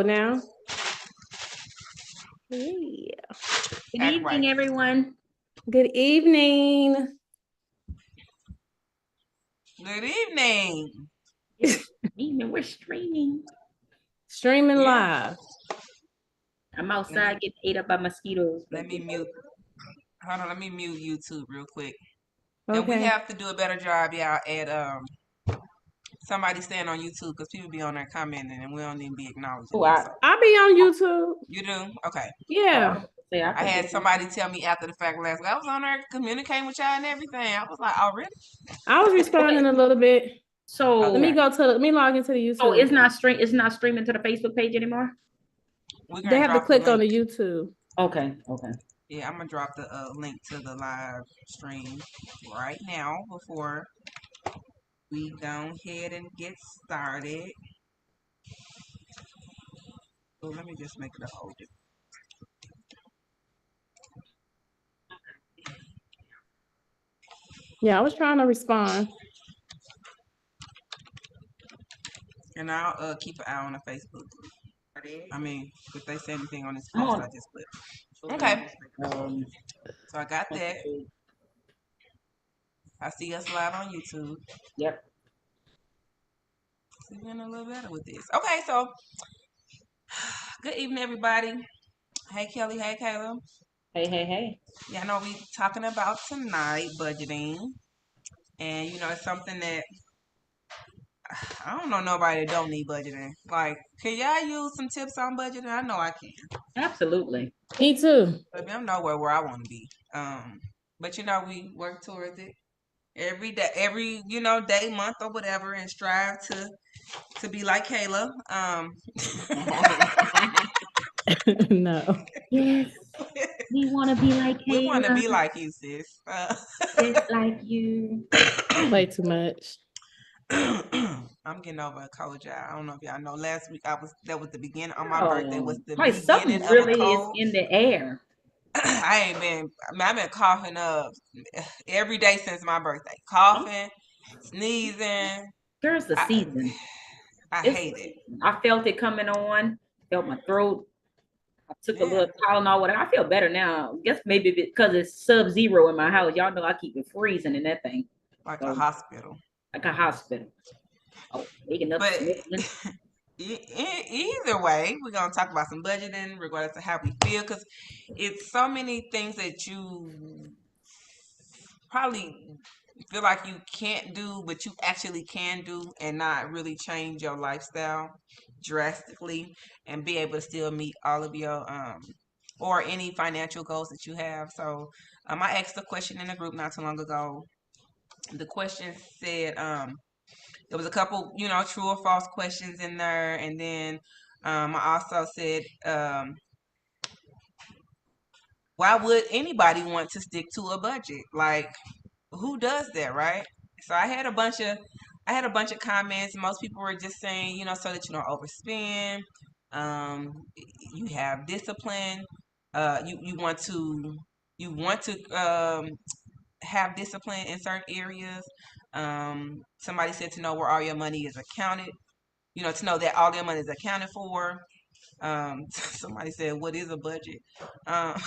go now. Yeah. Good evening, everyone. Good evening. Good evening. We're streaming. Streaming live. I'm outside getting ate up by mosquitoes. Let me mute. Hold on, let me mute YouTube real quick. Okay. And we have to do a better job, y'all, at somebody staying on YouTube because people be on there commenting and we don't even be acknowledging. Oh, I be on YouTube. You do? Okay. Yeah. I had somebody tell me after the fact last week. I was on there communicating with y'all and everything. I was like, oh, really? I was responding a little bit. So let me log into the YouTube. So it's not streaming to the Facebook page anymore? They have to click on the YouTube. Okay. Yeah, I'm gonna drop the link to the live stream right now before we go ahead and get started. So let me just make it a whole different. Yeah, I was trying to respond. And I'll keep an eye on the Facebook. I mean, if they say anything on this post, I just put. Okay. So I got that. I see us live on YouTube. Yep. So we're getting a little better with this. Okay, so good evening, everybody. Hey, Kelly. Hey, Kayla. Hey. Yeah, I know we talking about tonight budgeting, and it's something that I don't know nobody that don't need budgeting. Like, can y'all use some tips on budgeting? I know I can. Absolutely. Me too. I'm nowhere where I want to be. But we work towards it every day, every day, month, or whatever, and strive to be like Kayla. No. Yes. We want to be like Kayla. We want to be like you, sis. Just like you. Way too much. I'm getting over a cold, y'all. I don't know if y'all know. Last week that was the beginning on my birthday was the beginning something really of a cold. Is in the air. I've been coughing up every day since my birthday. Coughing, sneezing. There's the season. I hate it. I felt it coming on. Felt my throat. I took a little Tylenol. Whatever. I feel better now. I guess maybe because it's sub-zero in my house. Y'all know I keep it freezing in that thing. Like a hospital. Like a hospital. Oh, waking up. But either way, we're gonna talk about some budgeting, regardless of how we feel, because it's so many things that you probably feel like you can't do, but you actually can do, and not really change your lifestyle drastically, and be able to still meet all of your or any financial goals that you have. So I asked a question in the group not too long ago. The question said there was a couple, true or false questions in there. And then I also said, why would anybody want to stick to a budget? Like, who does that, right? So I had a bunch of comments. Most people were just saying, so that you don't overspend. You have discipline. You want to have discipline in certain areas. Somebody said to know where all your money is accounted, to know that all your money is accounted for. Somebody said, what is a budget? That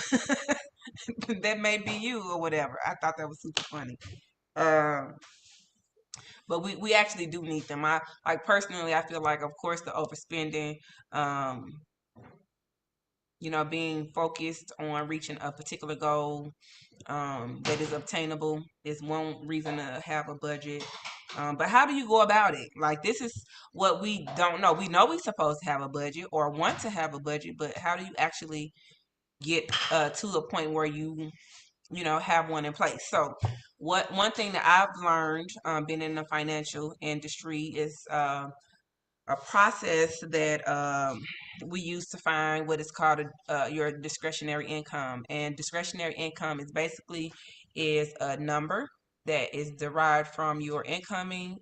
may be you or whatever. I thought that was super funny. But we actually do need them. Personally, I feel like, of course, the overspending, being focused on reaching a particular goal that is obtainable is one reason to have a budget. But how do you go about it? Like, this is what we don't know. We know we're supposed to have a budget or want to have a budget, but how do you actually get to the point where you have one in place? So one thing that I've learned being in the financial industry is a process that we use to find what is called your discretionary income. And discretionary income is basically a number that is derived from your incoming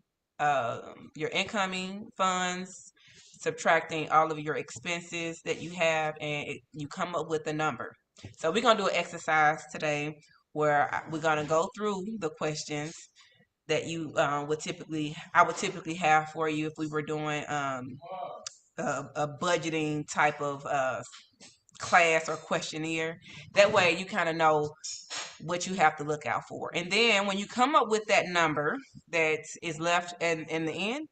funds, subtracting all of your expenses that you have, and you come up with a number. So we're gonna do an exercise today where we're gonna go through the questions that you I would typically have for you if we were doing a budgeting type of class or questionnaire. That way you kind of know what you have to look out for. And then when you come up with that number that is left in the end,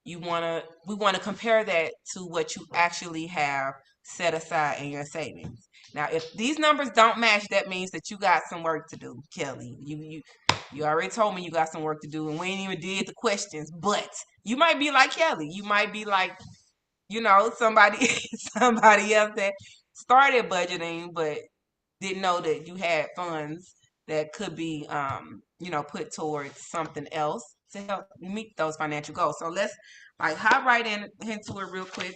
we want to compare that to what you actually have set aside in your savings. Now, if these numbers don't match, that means that you got some work to do, Kelly. You already told me you got some work to do, and we ain't even did the questions. But you might be like Kelly. You might be like, somebody somebody else that started budgeting but didn't know that you had funds that could be put towards something else to help meet those financial goals. So let's hop right into it real quick.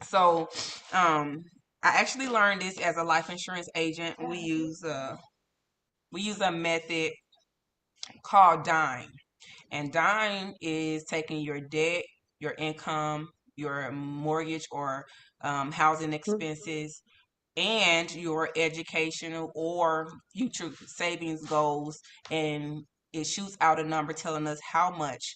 So I actually learned this as a life insurance agent. We use a method called dime. And dime is taking your debt, your income, your mortgage or housing expenses, and your educational or future savings goals, and it shoots out a number telling us how much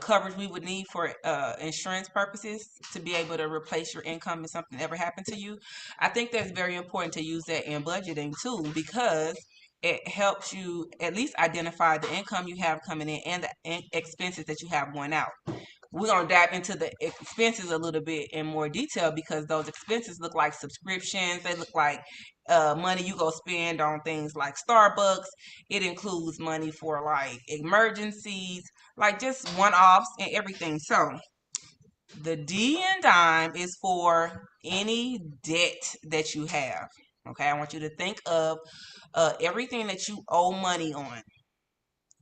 coverage we would need for insurance purposes to be able to replace your income if something ever happened to you. I think that's very important to use that in budgeting too, because it helps you at least identify the income you have coming in and the expenses that you have going out. We're going to dive into the expenses a little bit in more detail, because those expenses look like subscriptions. They look like money you go spend on things like Starbucks. It includes money for like emergencies, like just one-offs and everything. So the D in dime is for any debt that you have. Okay, I want you to think of everything that you owe money on.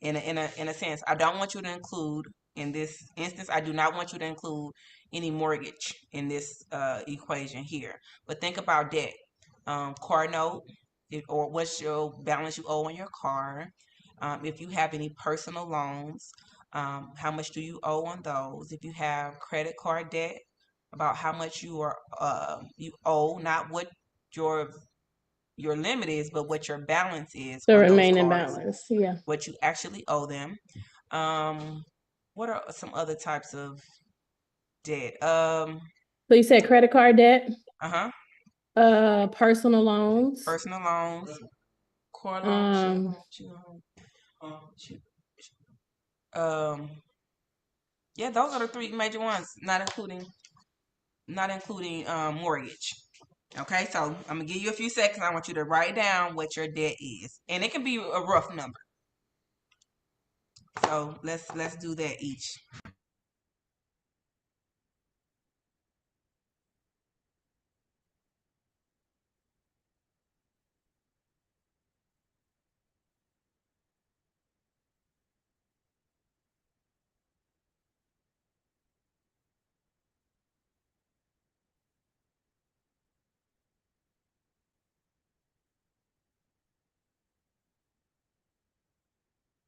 In a sense, I don't want you to include, in this instance, I do not want you to include any mortgage in this equation here. But think about debt, car note, or what's your balance you owe on your car. If you have any personal loans, how much do you owe on those? If you have credit card debt, about how much you owe, not what your limit is, but what your balance is The on those remaining cards, balance. Yeah. what you actually owe them. What are some other types of debt? So you said credit card debt, Uh-huh. personal loans. Personal loans, car loans, yeah, those are the three major ones, not including mortgage. Okay, so I'm gonna give you a few seconds. I want you to write down what your debt is, and it can be a rough number. So let's do that each.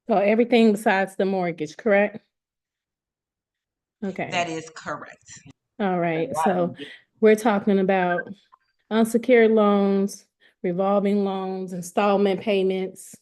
So everything besides the mortgage, correct? Okay. That is correct. All right. So we're talking about unsecured loans, revolving loans, installment payments.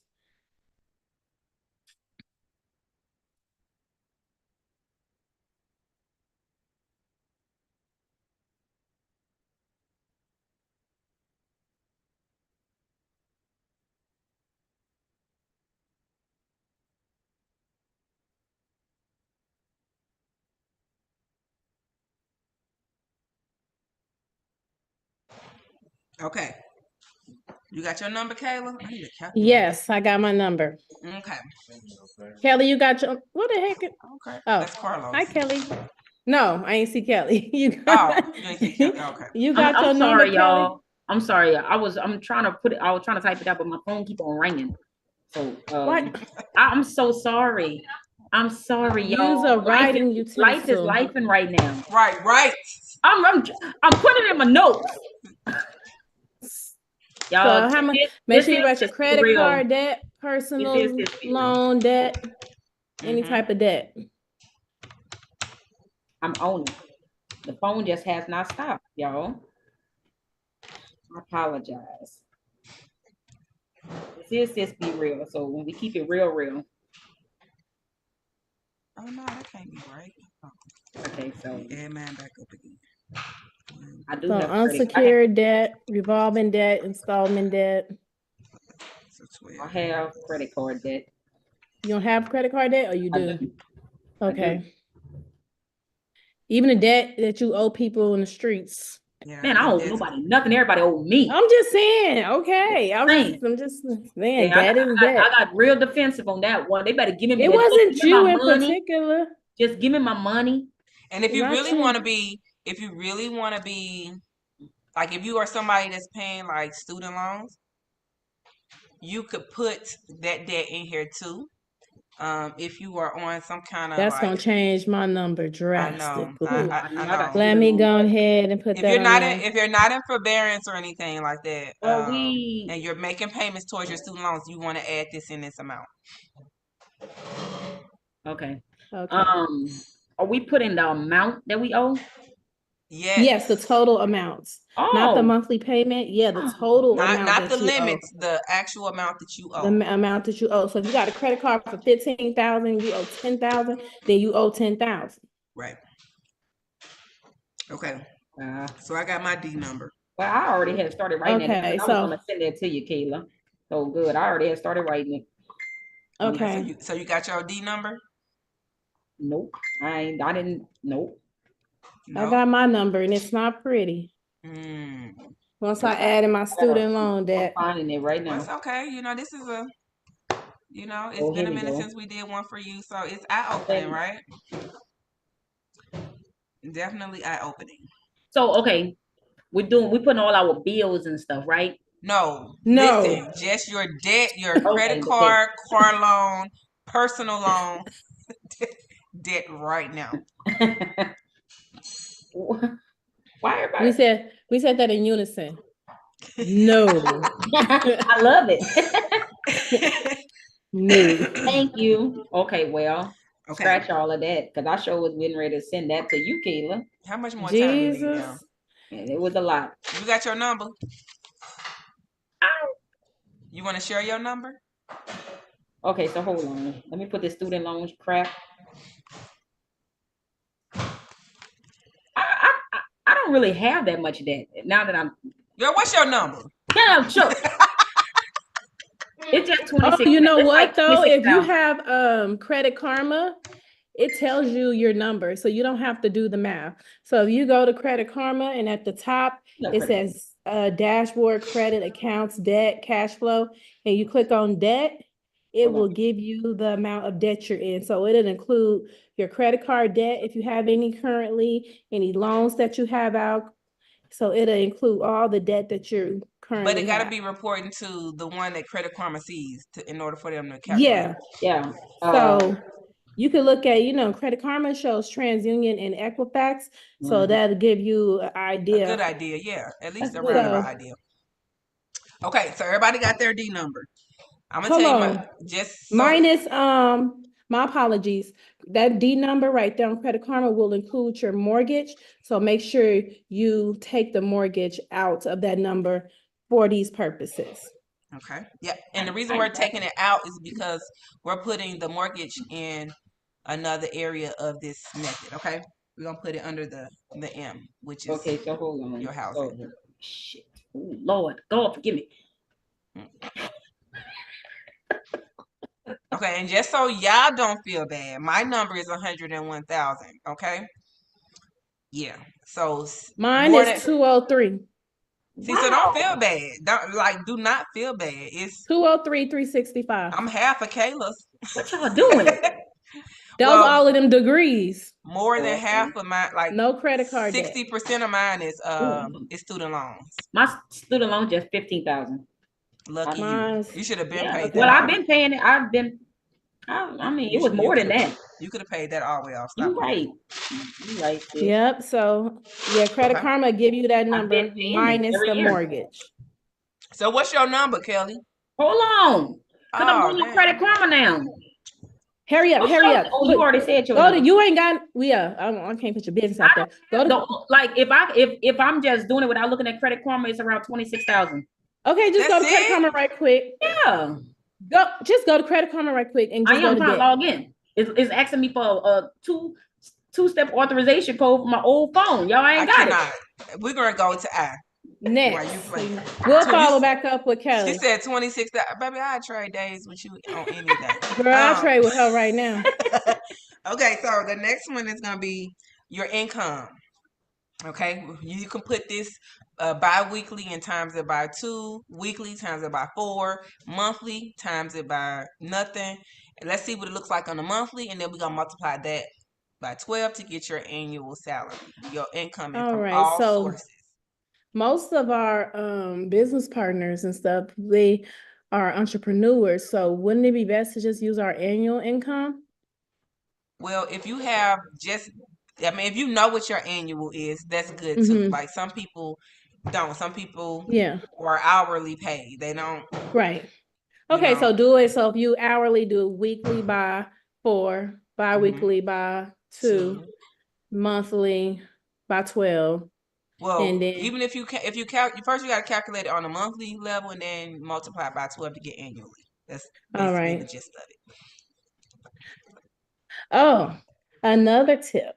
Okay. You got your number, Kayla? I need a calculator. Yes, I got my number. Okay. Kelly, you got your, what the heck? Okay. Oh, That's Carlos. hi, Kelly. No, I ain't see Kelly. You got, Oh, you ain't see Kelly. Okay. you got your I'm number, sorry, Kelly? y'all. I'm sorry. I was trying to type it out, but my phone keep on ringing. So What? I'm so sorry. I'm sorry, y'all. Use a writing utensil. Life is lifing right now. Right. I'm putting it in my notes. Y'all, So how much? Make sure you write your credit card debt, personal loan debt, any type of debt. I'm owning. The phone just has not stopped, y'all. I apologize. This is Be Real. So when we keep it real. Oh no, that can't be right. Oh. Okay, so Add mine back up again. I do So have credit. unsecured debt, revolving debt, installment debt. So I 12. have credit card debt. You don't have credit card debt, or you I do? do. Okay. Even the debt that you owe people in the streets. Yeah, Man, I and owe nobody nothing. Everybody owe me. I'm just saying, okay. I'm just saying, Yeah, debt is debt. I got real defensive on that one. They better give me. It just wasn't give me you my in money. particular. Just give me my money. And if you Not really you. want to be, like, if you are somebody that's paying like student loans, you could put that debt in here too. If you are on some kind of That's gonna change my number I know, drastically. I know. Let me go ahead and put If that you're on not there. if you're not in forbearance or anything like that, Well, and you're making payments towards your student loans, you want to add this in this amount. Okay. Okay. Are we putting the amount that we owe? Yes, the total amounts. Not the monthly payment. Yeah, the total amount not that the you limits, owe. the actual amount that you owe. The amount that you owe. So if you got a credit card for 15,000, you owe 10,000, then you owe 10,000. Right. Okay. So I got my D number. Well, I already had started writing it. Okay, I was gonna send that to you, Kayla. So good. I already had started writing it. Okay. So you got your D number? Nope. I didn't. Nope. I got my number and it's not pretty. Once I added my student loan debt. I'm finding it right now. That's okay. This is it's been a minute since we did one for you, so it's eye-opening, right? Definitely eye-opening. So okay, we're putting all our bills and stuff, right? No. Listen, just your debt, your credit card, car loan, personal loan, debt right now. Why everybody? We said that in unison. No. I love it. No. Thank you. Okay, well, scratch all of that because I sure was getting ready to send that to you, Kayla. How much more time do you need now? And it was a lot. You got your number? You want to share your number? Okay, so hold on. Let me put this student loans crap. I don't really have that much debt now that I'm. Girl, what's your number? Yeah, sure. It's just 26. Oh, you know what like though? If you have Credit Karma, it tells you your number, so you don't have to do the math. So if you go to Credit Karma and at the top it says dashboard, credit, accounts, debt, cash flow, and you click on debt, it will give you the amount of debt you're in. So it'll include your credit card debt if you have any currently, any loans that you have out. So it'll include all the debt that you're currently. But it got to be reporting to the one that Credit Karma sees in order for them to calculate. Yeah. So you can look at, Credit Karma shows TransUnion and Equifax. So that'll give you an idea. A good idea, yeah. At least a roundabout idea. Okay, so everybody got their D number. I'm gonna tell you minus my apologies. That D number right there on Credit Karma will include your mortgage. So make sure you take the mortgage out of that number for these purposes. Okay. Yeah. And the reason we're taking it out is because we're putting the mortgage in another area of this method. Okay. We're gonna put it under the M, which is so hold on. Your housing. Shit. Oh, Lord, God forgive me. Okay, and just so y'all don't feel bad, my number is 101,000. Okay. Yeah. So mine is 203. See, so don't feel bad. Do not feel bad. It's 203,365. I'm half of Kayla's. What y'all doing? Those all of them degrees. More than half of mine, no credit card. 60% of mine is student loans. My student loan just 15,000. Lucky you. You should have been paid that. Well, I've been paying it. I mean, it was more than that. You could have paid that all the way off. You're right. You're right. Sis. Yep. So Credit Karma give you that number minus the mortgage. So what's your number, Kelly? Hold on. Cause I'm going to Credit Karma now. Hurry up, hurry up. Oh, you already said your number. You ain't got I can't put your business out there. If I'm just doing it without looking at Credit Karma, it's around 26,000. Okay, just go to Credit Karma right quick. Yeah. Just go to Credit Karma right quick and just I am trying to log in. It's asking me for two two-step authorization code for my old phone. Y'all I ain't got it. cannot. We're gonna go to I. While Next. you play. We'll So follow back up with She Kelly. said 26. Baby, I trade days with you on any day. Girl, I'll trade with her right now. Okay, so the next one is gonna be your income. Okay, you can put this bi-weekly and times it by 2, weekly times it by 4, monthly times it by nothing. And let's see what it looks like on a monthly, and then we're gonna multiply that by 12 to get your annual salary, your income All from right, all so sources. most of our business partners and stuff, they are entrepreneurs. So wouldn't it be best to just use our annual income? Well, if you have just, I mean, if you know what your annual is, that's good too. Mhm. Like some people don't. Some people Yeah, are hourly paid. They don't, right. you Okay, know. so do it. So if you hourly, do weekly by 4, Mhm. bi-weekly by 2, monthly by 12, Well, and then, even if you first you got to calculate it on a monthly level and then multiply it by 12 to get annually. That's all basically the right. gist of it. Oh, another tip.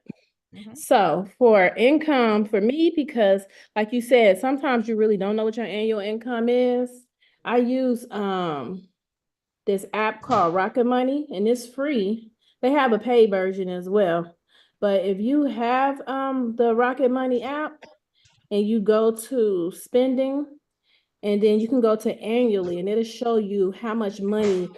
Mhm. So for income, for me, because like you said, sometimes you really don't know what your annual income is. I use this app called Rocket Money, and it's free. They have a paid version as well. But if you have the Rocket Money app and you go to spending, and then you can go to annually, and it'll show you how much money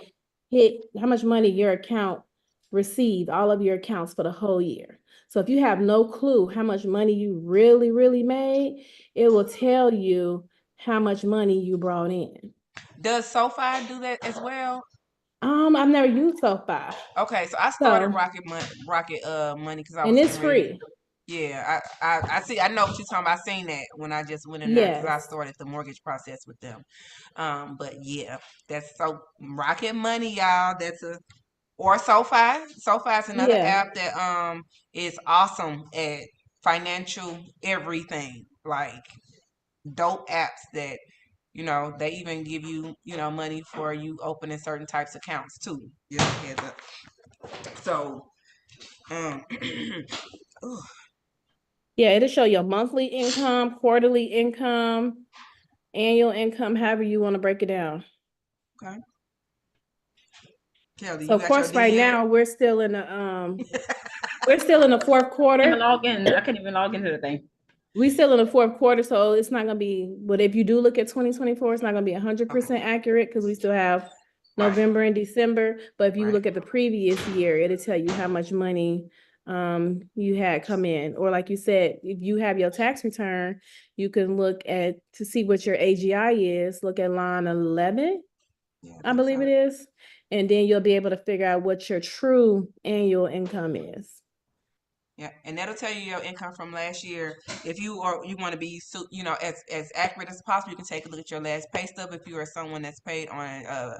your account received, all of your accounts for the whole year. So if you have no clue how much money you really, really made, it will tell you how much money you brought in. Does SoFi do that as well? I've never used SoFi. Okay, so I started So, Rocket Money because I and was it's getting ready to. free. Yeah, I see. I know what you're talking about. I seen that when I just went in there because I Yes. started the mortgage process with them. But yeah, that's so Rocket Money, y'all. That's a or SoFi. SoFi is another Yeah. app that is awesome at financial everything. Like dope apps that they even give you money for you opening certain types of accounts too. Just a heads up. So um Yeah, it'll show your monthly income, quarterly income, annual income, however you want to break it down. okay. Kelly, So you of got your course, right DN? now we're still in the fourth Even quarter. log in. I can't even log into the thing. We still in the fourth quarter, so it's not gonna be, but if you do look at 2024, it's not gonna be 100% accurate because we still have November and December. But if you Right. look at the previous year, it'll tell you how much money you had come in. Or like you said, if you have your tax return, you can look at to see what your AGI is, look at line 11, Yeah, I believe it is. And then you'll be able to figure out what your true annual income is. yeah, and that'll tell you your income from last year. If you want to be as accurate as possible, you can take a look at your last pay stub. If you are someone that's paid on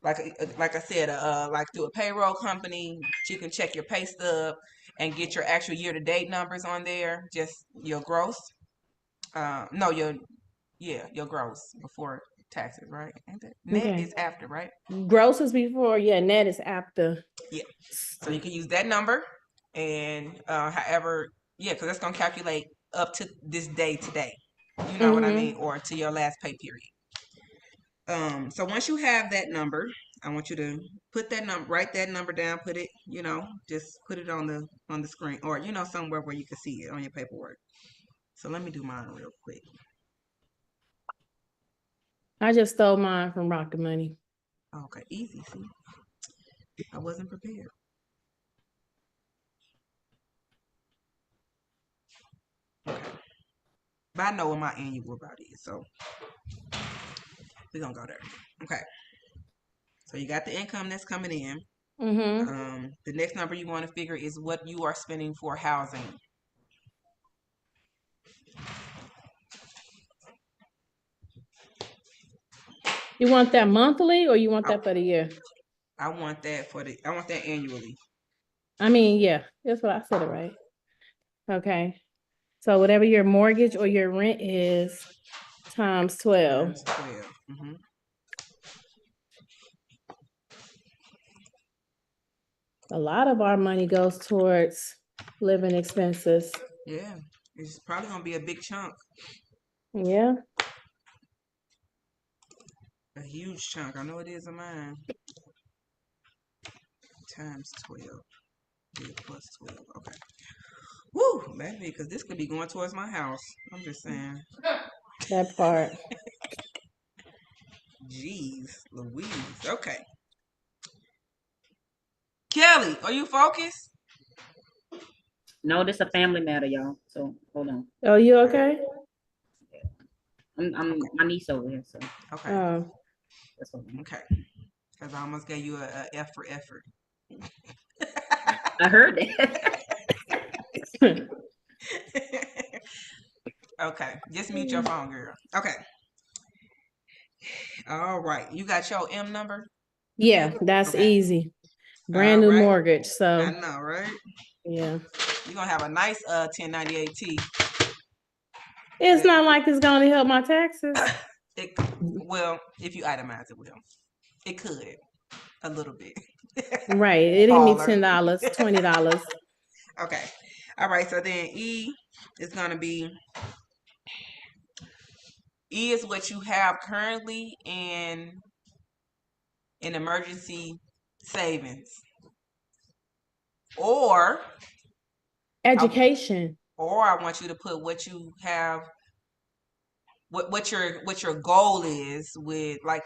like I said, like through a payroll company, you can check your pay stub and get your actual year to date numbers on there. Just your gross. No, your gross before taxes, right? Ain't that net Okay. is after, right? Gross is before, yeah, net is after. Yeah. So you can use that number, and however, yeah, because that's gonna calculate up to this day today. You know what I mean, or to your last pay period. So once you have that number, I want you to write that number down, put it, just put it on the screen or somewhere where you can see it on your paperwork. So let me do mine real quick. I just stole mine from Rocket Money. Okay, easy. See, I wasn't prepared. Okay, but I know what my annual about is, so we're gonna go there. Okay, so you got the income that's coming in. The next number you want to figure is what you are spending for housing. You want that monthly or you want I, that for the year? I want that annually. I mean, yeah, that's what I said it right. Okay. So whatever your mortgage or your rent is times 12. Times 12. Mm-hmm. A lot of our money goes towards living expenses. Yeah, it's probably gonna be a big chunk, Yeah. a huge chunk. I know it is of mine. Times 12. Yeah, plus 12. Okay. Woo, baby, because this could be going towards my house. I'm just saying. That part. Jeez, Louise. Okay. Kelly, are you focused? No, this a family matter, y'all. So hold on. Oh, you okay? I'm Okay. my niece over here, so Okay. that's okay. Okay. Because I almost gave you a F for effort. I heard that. Okay. Just mute your phone, girl. Okay. All right. You got your M number? Yeah, that's Okay. easy. Brand All new right. mortgage. I So know, right? yeah. You're gonna have a nice 1098T. It's not like it's gonna help my taxes. Well, if you itemize it will. It could a little bit. Right. It'll give me Baller. $10, $20. Okay. All right. So then E is gonna be E is what you have currently in emergency savings, or Education. I want you to put what you have, what your goal is with like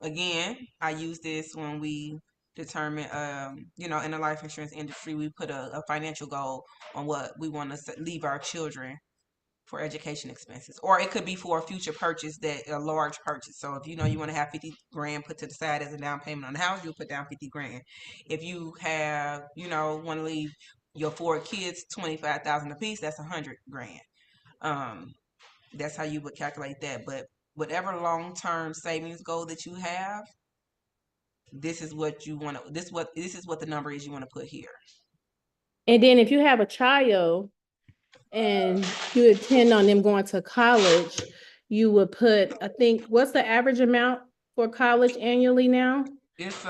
again. I use this when we determine in the life insurance industry we put a financial goal on what we want to leave our children for education expenses, or it could be for a future purchase, that a large purchase. So if you know you want to have 50 grand put to the side as a down payment on the house, you'll put down 50 grand. If you have, want to leave your 4 kids 25,000 a piece, that's 100 grand. That's how you would calculate that. But whatever long-term savings goal that you have, this is what you want to, this is what the number is you want to put here. And then if you have a child and you intend on them going to college, you would put, I think, what's the average amount for college annually now? It's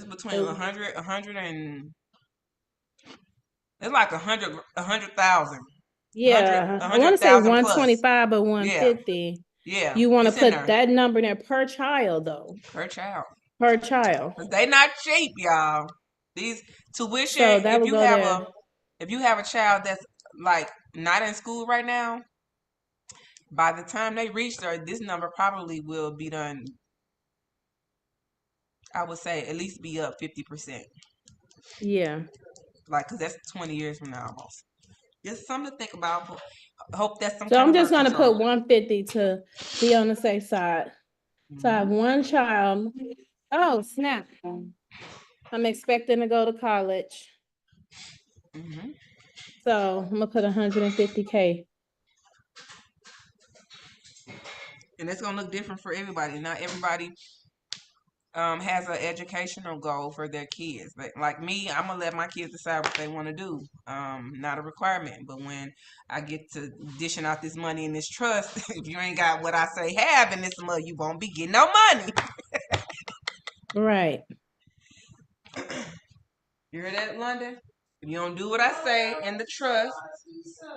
between Oh. 100 and it's like 100,000. Yeah, I want to say 100,000 plus. 125 or Yeah. 150. Yeah. You want to it's in put there. that number there per child though. Per child. Per child. 'Cause they not cheap, y'all. These tuition, So that if would you go have there. a child that's like not in school right now, by the time they reach there, this number probably will be done. I would say at least be up 50%. Yeah. Like, cause that's 20 years from now almost. Just something to think about. Hope that's some So kind I'm of just birth gonna control. put 150 to be on the safe side. So I have one child. Oh, snap. I'm expecting to go to college. Mm-hmm. So I'm gonna put 150K. And it's gonna look different for everybody. Not everybody has an educational goal for their kids. Like me, I'm gonna let my kids decide what they want to do. Not a requirement. But when I get to dishing out this money in this trust, if you ain't got what I say have in this month, you won't be getting no money. Right. You hear that, London? If you don't do what I say in the trust,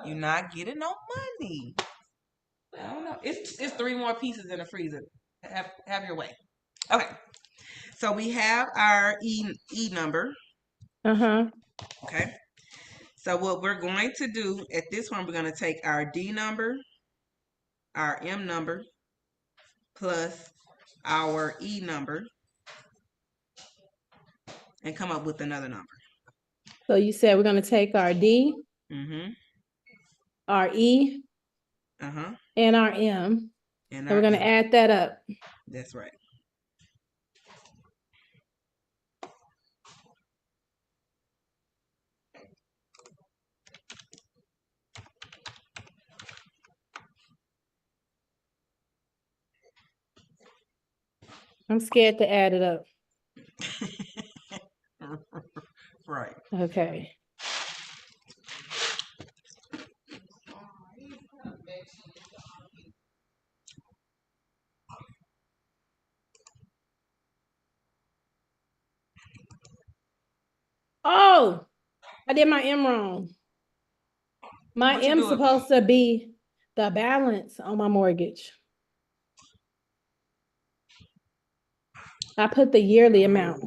you're not getting no money. I don't know. It's 3 more pieces in the freezer. Have your way. Okay. So we have our E number. Uh-huh. Okay. So what we're going to do at this one, we're going to take our D number, our M number, plus our E number, and come up with another number. So you said we're gonna take our D, our E, and our M, and we're gonna add that up. That's right. I'm scared to add it up. Right. Okay. Oh, I did my M wrong. My What you M do? supposed to be the balance on my mortgage. I put the yearly amount.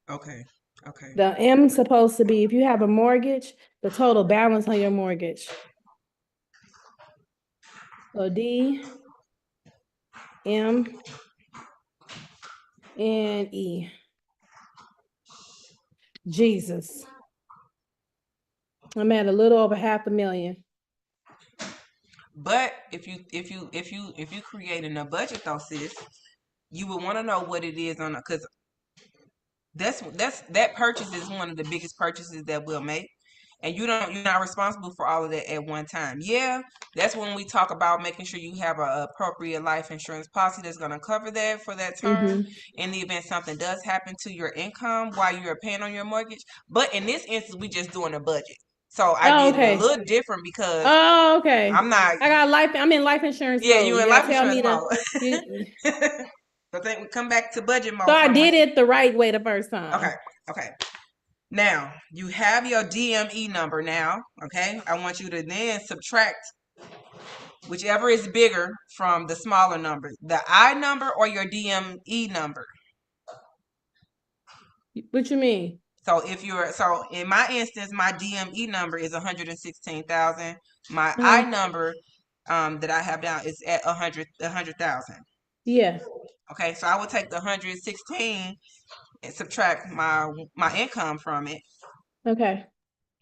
Okay. Okay. The M supposed to be if you have a mortgage, the total balance on your mortgage. So D, M, and E. Jesus. I'm at a little over $500,000. But if you creating a budget though, sis, you would want to know what it is on because that purchase is one of the biggest purchases that we'll make. And you're not responsible for all of that at one time. Yeah, that's when we talk about making sure you have a appropriate life insurance policy that's going to cover that for that term in the event something does happen to your income while you're paying on your mortgage. But in this instance, we just doing a budget. So I Oh, did it a okay. little different because Oh, okay. I'm not. I'm in life insurance Yeah, you mode. in You gotta life tell insurance me to. mode. So I think we come back to budget mode. So I So did it the right way the first time. Okay. Okay. Now you have your DME number now. Okay. I want you to then subtract whichever is bigger from the smaller number, the I number or your DME number. What you mean? So so in my instance, my DME number is 116,000. My I number that I have down is at 100,000. Yeah. Okay, so I would take the 116 and subtract my income from it, Okay.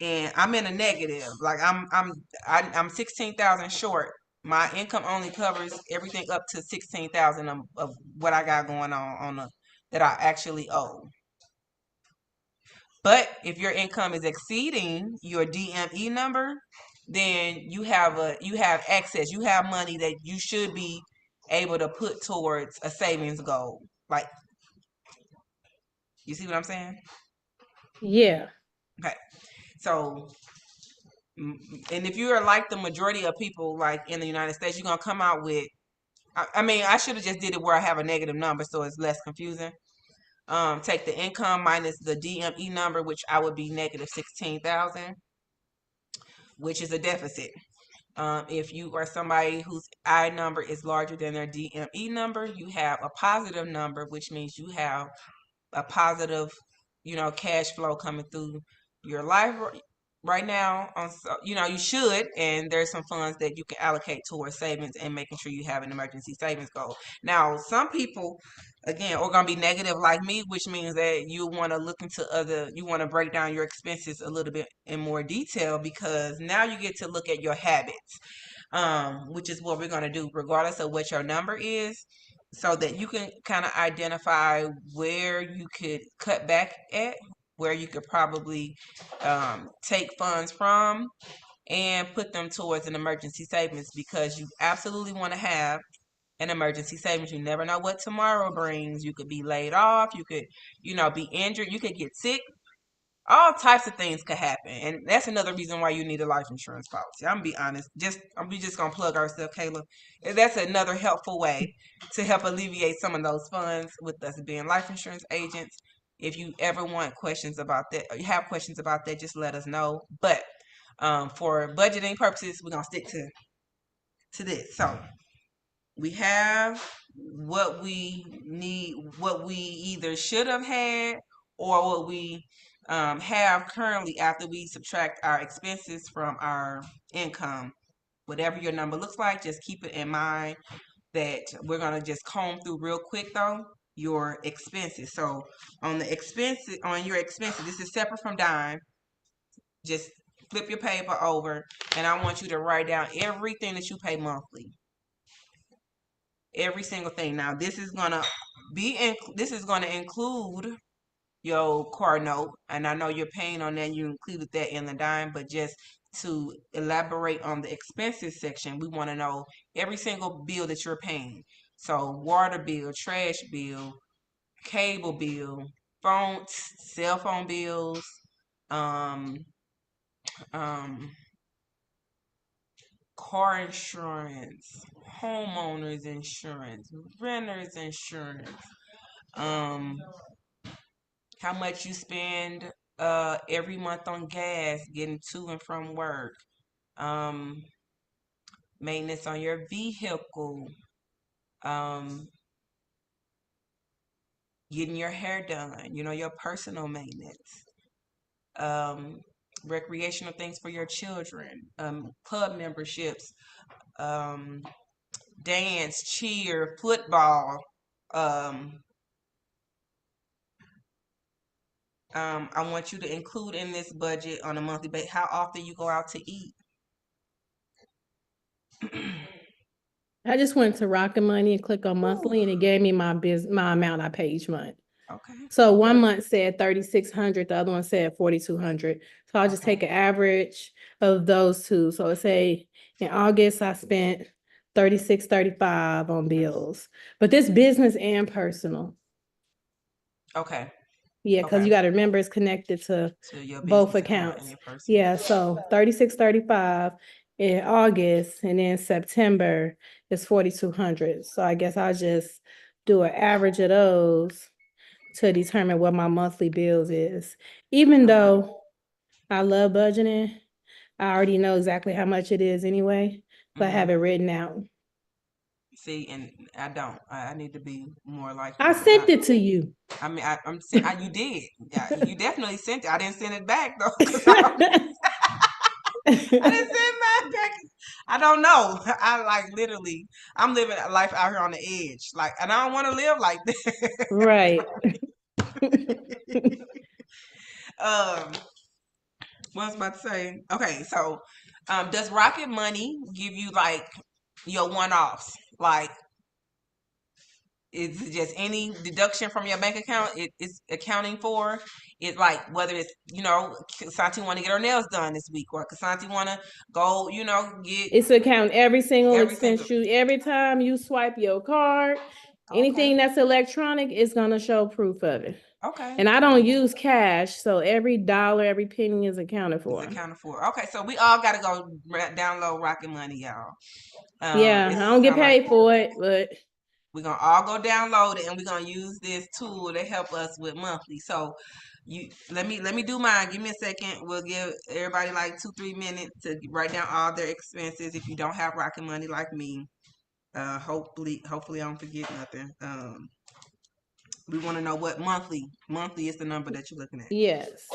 and I'm in a negative. Like I'm 16,000 short. My income only covers everything up to 16,000 of what I got going on that I actually owe. But if your income is exceeding your DME number, then you have excess. You have money that you should be able to put towards a savings goal. Like, you see what I'm saying? Yeah. Okay. So, and if you are like the majority of people, like in the United States, you're gonna come out with. I mean, I should have just did it where I have a negative number, so it's less confusing. Take the income minus the DME number, which I would be negative 16,000, which is a deficit. If you are somebody whose I number is larger than their DME number, you have a positive number, which means you have a positive, cash flow coming through your life right now. You should, and there's some funds that you can allocate towards savings and making sure you have an emergency savings goal. Now, some people, again, are going to be negative like me, which means that you want to look into you want to break down your expenses a little bit in more detail because now you get to look at your habits, which is what we're going to do regardless of what your number is, so that you can kind of identify where you could cut back at, where you could probably take funds from and put them towards an emergency savings, because you absolutely want to have an emergency savings. You never know what tomorrow brings. You could be laid off. You could, be injured. You could get sick. All types of things could happen, and that's another reason why you need a life insurance policy. I'm gonna be honest. We just gonna plug ourselves, Kayla. That's another helpful way to help alleviate some of those funds with us being life insurance agents. If you ever want questions about that, or you have questions about that, just let us know. But for budgeting purposes, we're gonna stick to this. So we have what we need, what we either should have had, or what we have currently after we subtract our expenses from our income. Whatever your number looks like, just keep it in mind that we're going to just comb through real quick though your expenses. So on your expenses, this is separate from dime. Just flip your paper over, and I want you to write down everything that you pay monthly. Every single thing. Now, this is gonna include your car note, and I know you're paying on that. You included that in the dime, but just to elaborate on the expenses section, we want to know every single bill that you're paying. So, water bill, trash bill, cable bill, cell phone bills, um, um, car insurance, homeowners insurance, renters insurance, how much you spend every month on gas, getting to and from work, maintenance on your vehicle, um, getting your hair done, your personal maintenance, um, recreational things for your children, club memberships, um, dance, cheer, football. Um, I want you to include in this budget on a monthly basis how often you go out to eat. I just went to Rocket Money and click on monthly, and it gave me my amount I pay each month. Okay. So one month said 3,600, the other one said 4,200. So I'll just Okay. take an average of those two. So it say in August I spent 36.35 on bills, but this business and personal. Okay. Yeah, because you got to remember it's connected to your both business account and accounts. your personal. Yeah, so 36.35 in August, and then September is 4,200. So I guess I'll just do an average of those to determine what my monthly bills is. Even though I love budgeting, I already know exactly how much it is anyway, so I have it written out. See, and I don't. I need to be more like I sent it to you. I mean, you did. Yeah, you definitely sent it. I didn't send it back though. I didn't send mine back. I don't know. I like literally. I'm living a life out here on the edge, like, and I don't want to live like that. Right. What I was about to say. Okay, so, does Rocket Money give you like your one-offs? Like, is it just any deduction from your bank account it's accounting for? It's like whether it's, Casanti want to get her nails done this week, or Casanti want to go, get It's account every single Every expense single- every time you swipe your card, anything that's electronic is gonna show proof of it. Okay. And I don't use cash, so every dollar, every penny is accounted for. It's accounted for. Okay, so we all got to go download Rocket Money, y'all. Yeah, I don't get paid for it, but we're gonna all go download it, and we're gonna use this tool to help us with monthly. So let me do mine. Give me a second. We'll give everybody like 2-3 minutes to write down all their expenses. If you don't have Rocket Money like me, hopefully I don't forget nothing. We want to know what monthly is the number that you're looking at. yes.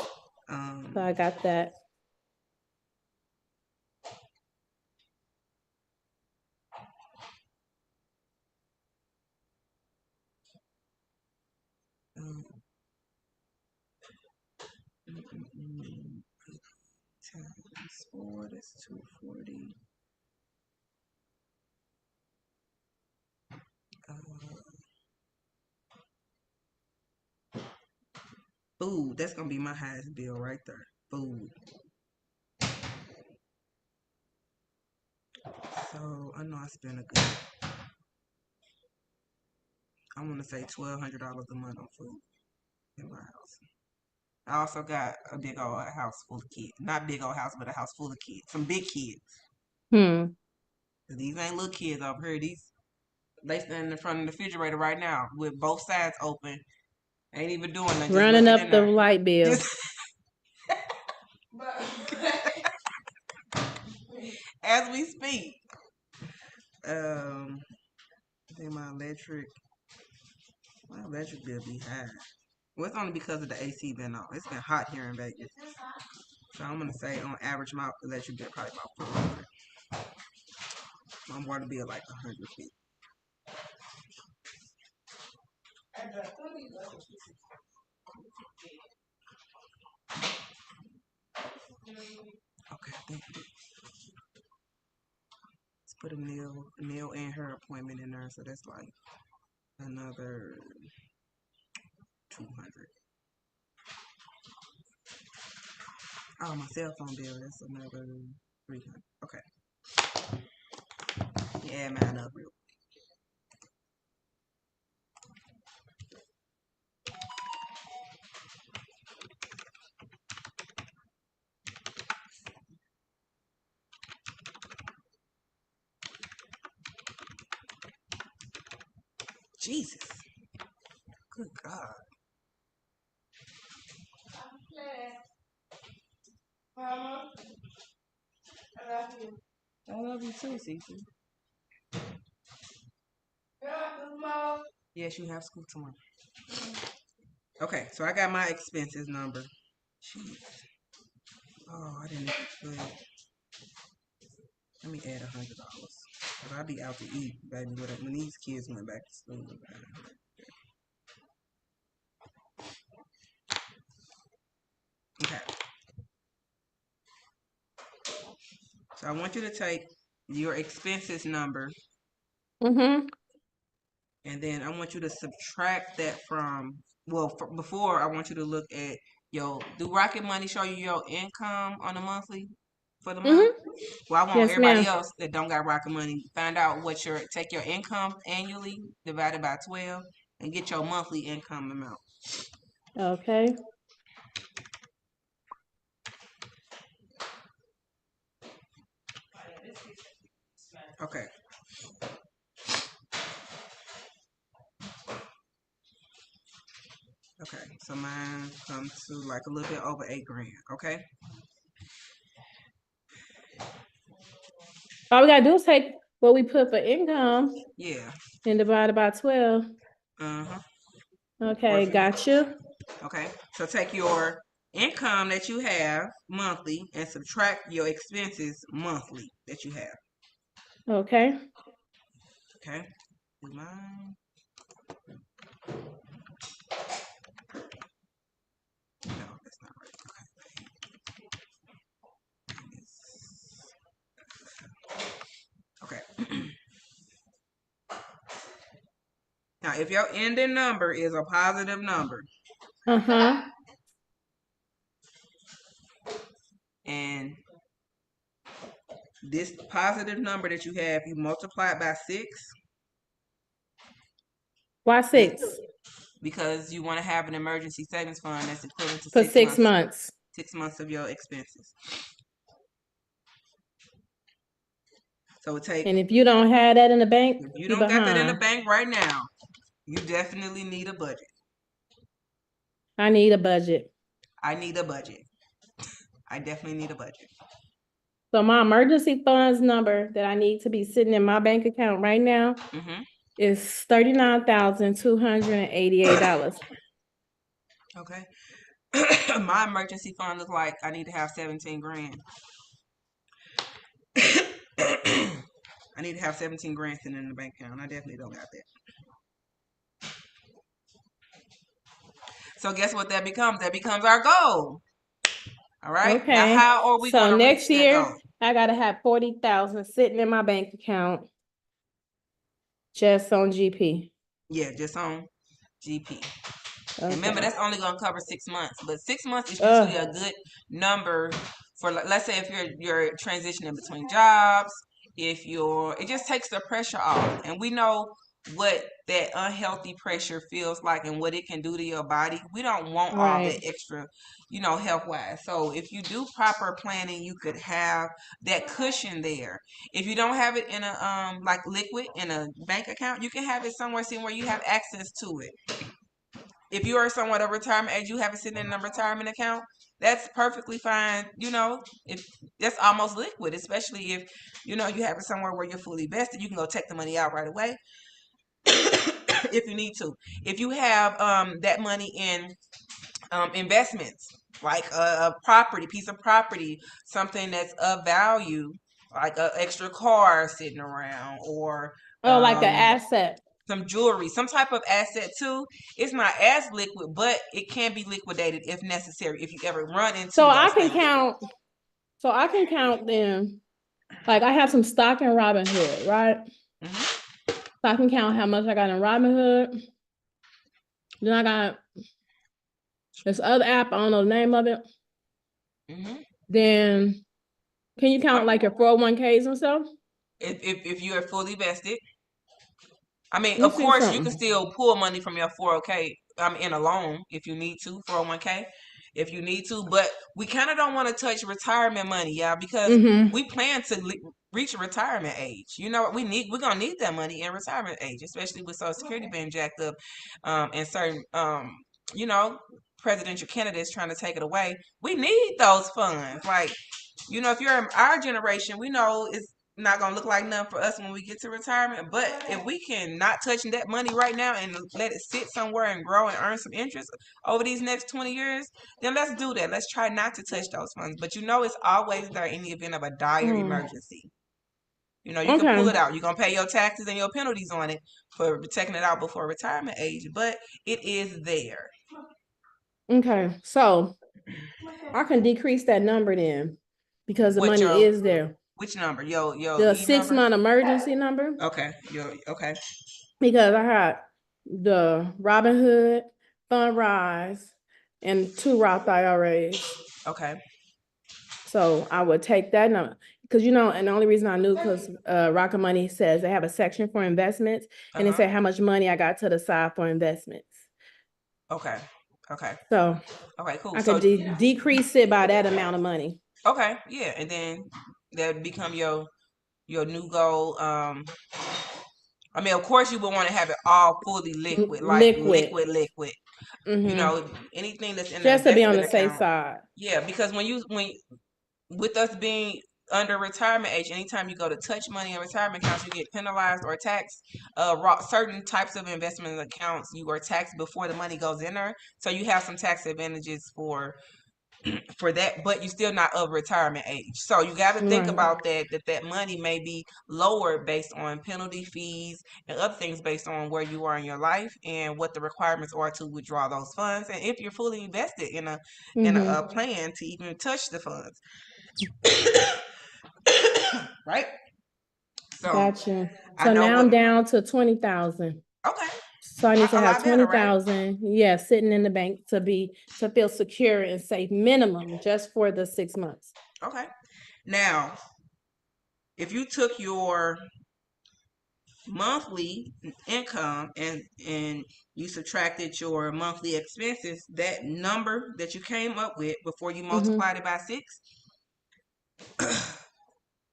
So I got that. Times 4, that's 240. Food, that's gonna be my highest bill right there. Food. So I know I spend a good, I want to say $1,200 a month on food in my house. I also got a big old house full of kids. Not big old house, but a house full of kids. Some big kids. These ain't little kids over here. They stand in front of the refrigerator right now with both sides open. Ain't even doing nothing. Running up the light bill. As we speak. I think my electric bill be high. Well, it's only because of the AC been off. It's been hot here in Vegas. So I'm gonna say on average my electric bill probably about 400. My water bill like 150. Okay, thank you. Let's put a nail and her appointment in there, so that's like another 200. Oh, my cell phone bill, that's another 300. Okay. Yeah, man, up real. Jesus. Good God. I love you too, Cece. Yes, you have school tomorrow. Okay, so I got my expenses number. Jeez. Oh, I didn't put. Let me add $100. Cause I be out to eat, baby. When these kids went back to school. Okay. So I want you to take your expenses number, Mm-hmm. and then I want you to subtract that from. Well, before I want you to look at do Rocket Money show you your income on a monthly for the month? Mm-hmm. Well, I want Yes, everybody ma'am. else that don't got Rocket Money find out take your income annually divided by 12 and get your monthly income amount. Okay. Okay. Okay. So mine comes to like a little bit over $8,000. Okay. All we gotta do is take what we put for income Yeah. and divide it by 12. Uh-huh. Okay, got you. Okay. So take your income that you have monthly and subtract your expenses monthly that you have. Okay. Okay. Do mine. No, that's not right. Okay. Okay. Now, if your ending number is a positive number, Uh-huh. and this positive number that you have, you multiply it by 6. Why 6? Because you want to have an emergency savings fund that's equivalent to For 6 6 months. months. 6 months of your expenses. So it take. And if you don't have that in the bank, If you you don't got that in the behind. bank right now, you definitely need a budget. I need a budget. I need a budget. I definitely need a budget. So my emergency funds number that I need to be sitting in my bank account right now is $39,288. Okay. My emergency fund looks like I need to have 17 grand. I need to have 17 grand sitting in the bank account. I definitely don't got that. So guess what that becomes? That becomes our goal. All right. Okay. Now, how are we So going to next reach that year, goal? I gotta have 40,000 sitting in my bank account just on GP. Yeah, just on GP. Okay. Remember, that's only going to cover 6 months, but 6 months is usually a good number for, let's say, if you're transitioning between jobs, it just takes the pressure off, and we know what that unhealthy pressure feels like and what it can do to your body. We don't want all that extra, health wise. So if you do proper planning, you could have that cushion there. If you don't have it in a like liquid in a bank account, you can have it somewhere where you have access to it. If you are somewhat of retirement age, you have it sitting in a retirement account, that's perfectly fine. If that's almost liquid, especially if you have it somewhere where you're fully vested, you can go take the money out right away if you need to. If you have that money in investments, like a piece of property, something that's of value, like an extra car sitting around, or like an asset. some jewelry, some type of asset too. It's not as liquid, but it can be liquidated if necessary, if you ever run into So those I can things. count them. Like I have some stock in Robinhood, right? So I can count how much I got in Robinhood. Then I got this other app, I don't know the name of it. Then can you count like your 401ks and stuff? If you are fully vested. I mean, Let me of see course, you something. can still pull money from your 401k in a loan if you need to, 401k, if you need to. But we kind of don't want to touch retirement money, y'all, because we plan to reach retirement age. You know what we're gonna need that money in retirement age, especially with Social Security being jacked up, and certain presidential candidates trying to take it away. We need those funds. Like, you know, if you're in our generation, we know it's not gonna look like nothing for us when we get to retirement. But if we can not touch that money right now and let it sit somewhere and grow and earn some interest over these next 20 years, then let's do that. Let's try not to touch those funds. But you know, it's always there in the event of a dire emergency. You know, you can pull it out. You're gonna pay your taxes and your penalties on it for taking it out before retirement age, but it is there. Okay, so I can decrease that number then because the What money your- is there. Which number? Yo, The E 6 number? month emergency number, Okay. Okay. because I had the Robinhood, Fundrise, and 2 Roth IRAs. Okay. So I would take that number because, you know, and the only reason I knew because Rocket Money says they have a section for investments and they say how much money I got to the side for investments. Okay. Okay. So Okay, cool. I So could decrease it by that amount of money. okay, yeah, and then that become your new goal. I mean, of course, you would want to have it all fully liquid, like liquid. You know, anything that's in the Just to be on the investment safe account. side. Yeah, because when with us being under retirement age, anytime you go to touch money in retirement accounts, you get penalized or taxed. Certain types of investment accounts, you are taxed before the money goes in there, so you have some tax advantages for that, but you're still not of retirement age. So you got to think about that money may be lower based on penalty fees and other things based on where you are in your life and what the requirements are to withdraw those funds, and if you're fully invested in a plan to even touch the funds. Right? So Gotcha. I So know now what. I'm down to 20,000. Okay. So I need to A have lot better, right? 20,000, yeah, sitting in the bank to feel secure and safe, minimum just for the 6 months. Okay. Now, if you took your monthly income and you subtracted your monthly expenses, that number that you came up with before you multiplied it by 6,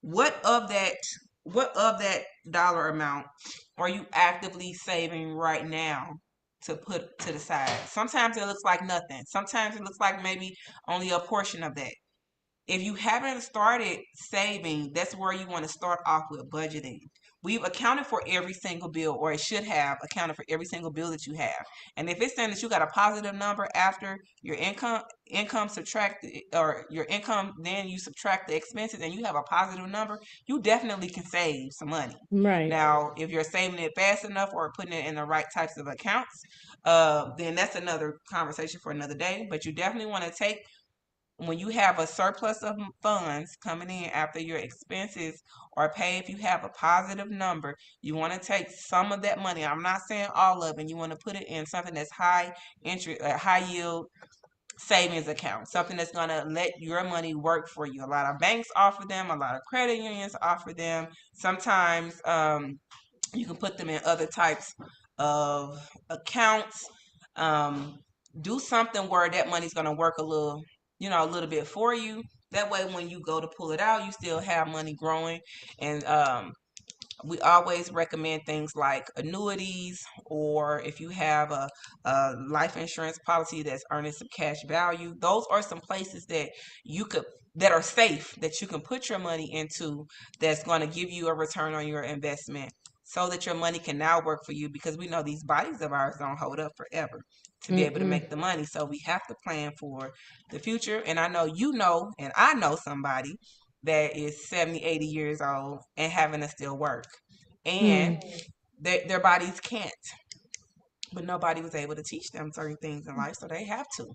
what of that dollar amount are you actively saving right now to put to the side? Sometimes it looks like nothing. Sometimes it looks like maybe only a portion of that. If you haven't started saving, that's where you want to start off with budgeting. We've accounted for every single bill, or it should have accounted for every single bill that you have. And if it's saying that you got a positive number after your income subtracted, or your income, then you subtract the expenses and you have a positive number, you definitely can save some money. Right. Now, if you're saving it fast enough or putting it in the right types of accounts, then that's another conversation for another day. But you definitely want to take, when you have a surplus of funds coming in after your expenses are paid, if you have a positive number, you want to take some of that money. I'm not saying all of it. You want to put it in something that's high interest, high yield savings account, something that's going to let your money work for you. A lot of banks offer them. A lot of credit unions offer them. Sometimes you can put them in other types of accounts. Do something where that money's going to work a little bit for you. That way, when you go to pull it out, you still have money growing. And we always recommend things like annuities, or if you have a life insurance policy that's earning some cash value. Those are some places that are safe, that you can put your money into, that's going to give you a return on your investment, so that your money can now work for you, because we know these bodies of ours don't hold up forever to be able to make the money. So we have to plan for the future. And I know and I know somebody that is 70, 80 years old and having to still work. And their bodies can't. But nobody was able to teach them certain things in life, so they have to,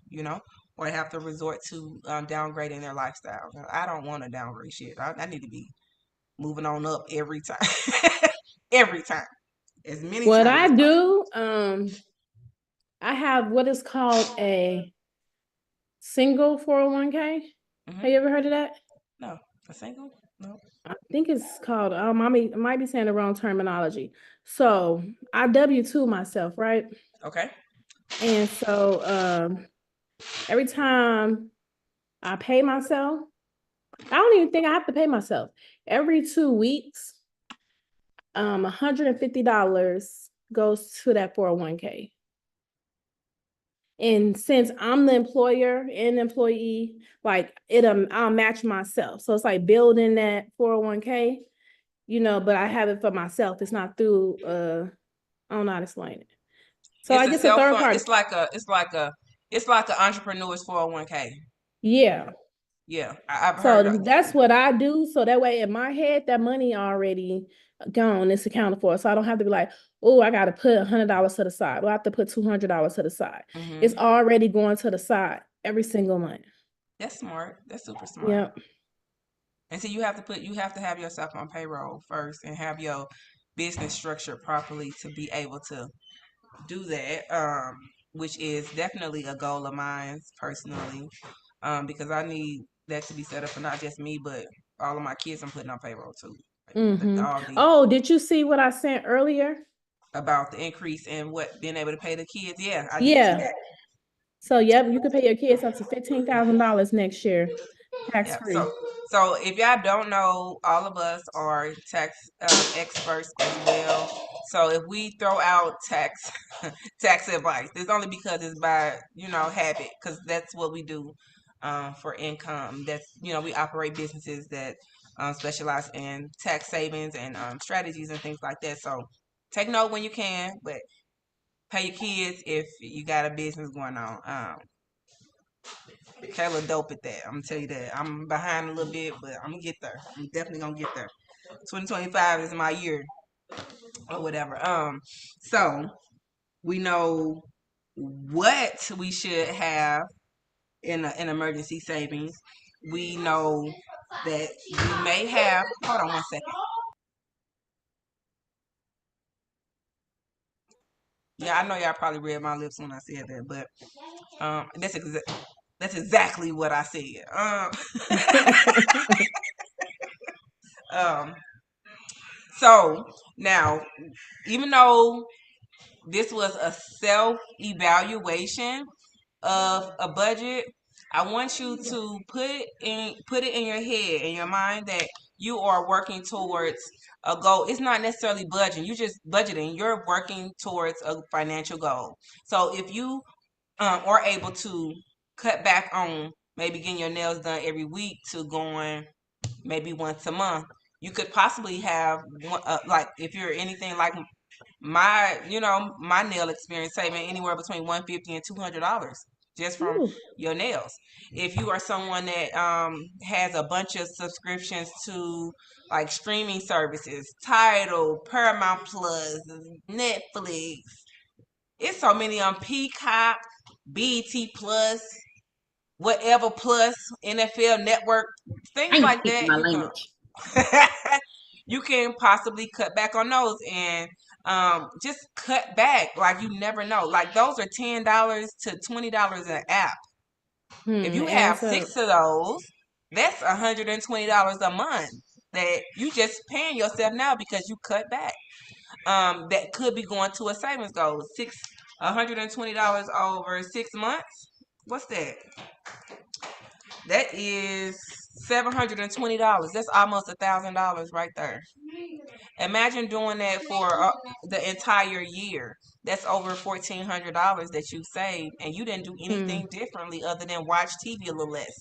or they have to resort to downgrading their lifestyle. Now, I don't want to downgrade shit. I need to be moving on up every time. Every time. As many What times I as possible. do, I have what is called a single 401k. Have you ever heard of that? No. A single? No. I think it's called, I might be saying the wrong terminology. So I W-2 myself, right? Okay. And so every time I pay myself, I don't even think I have to pay myself. Every 2 weeks, $150 goes to that 401k. And since I'm the employer and employee, like I'll match myself. So it's like building that 401k, but I have it for myself. It's not through I don't know how to explain it. So It's I a guess a third self-fund. party. It's like an entrepreneur's 401k. Yeah. Yeah, I've heard So of. that's what I do. So that way in my head, that money already gone, it's accounted for. So I don't have to be like, oh, I got to put $100 to the side. Well, I have to put $200 to the side. It's already going to the side every single month. That's smart. That's super smart. Yep. And so you have to have yourself on payroll first and have your business structured properly to be able to do that. Which is definitely a goal of mine personally. Because I need that to be set up for not just me, but all of my kids I'm putting on payroll too. All the Oh, did you see what I sent earlier? about the increase in what being able to pay the kids. Yeah, I did see Yeah. that. So, yep, you can pay your kids up to $15,000 next year, tax Yeah. free. So if y'all don't know, all of us are tax experts as well. So if we throw out tax advice, it's only because it's by habit, because that's what we do for income. That's we operate businesses that specialize in tax savings and strategies and things like that. So take note when you can, but pay your kids if you got a business going on. Kayla dope at that. I'm gonna tell you that. I'm behind a little bit, but I'm gonna get there. I'm definitely gonna get there. 2025 is my year or whatever. So we know what we should have in an emergency savings. We know that we may have. Hold on one second. Yeah, I know y'all probably read my lips when I said that, but that's exactly what I said. Um, so now, even though this was a self evaluation of a budget, I want you to put it in your head, in your mind, that you are working towards a goal. It's not necessarily budgeting. You just budgeting. You're working towards a financial goal. So if you are able to cut back on maybe getting your nails done every week to going maybe once a month, you could possibly have one, like if you're anything like my nail experience, saving anywhere between $150 and $200 just from Ooh. your nails. If you are someone that has a bunch of subscriptions to like streaming services, Tidal, Paramount Plus, Netflix, it's so many on Peacock, BET Plus, whatever plus, NFL Network, things I'm like speaking that. my You can language. you can possibly cut back on those and just cut back. Like you never know. Like those are $10 to $20 an app. If you It have adds up. 6 of those, that's $120 a month that you just paying yourself now because you cut back. That could be going to a savings goal. $120 over 6 months. What's that? That is $720. That's almost $1,000 right there. Imagine doing that for the entire year. That's over $1,400 that you saved, and you didn't do anything differently other than watch TV a little less.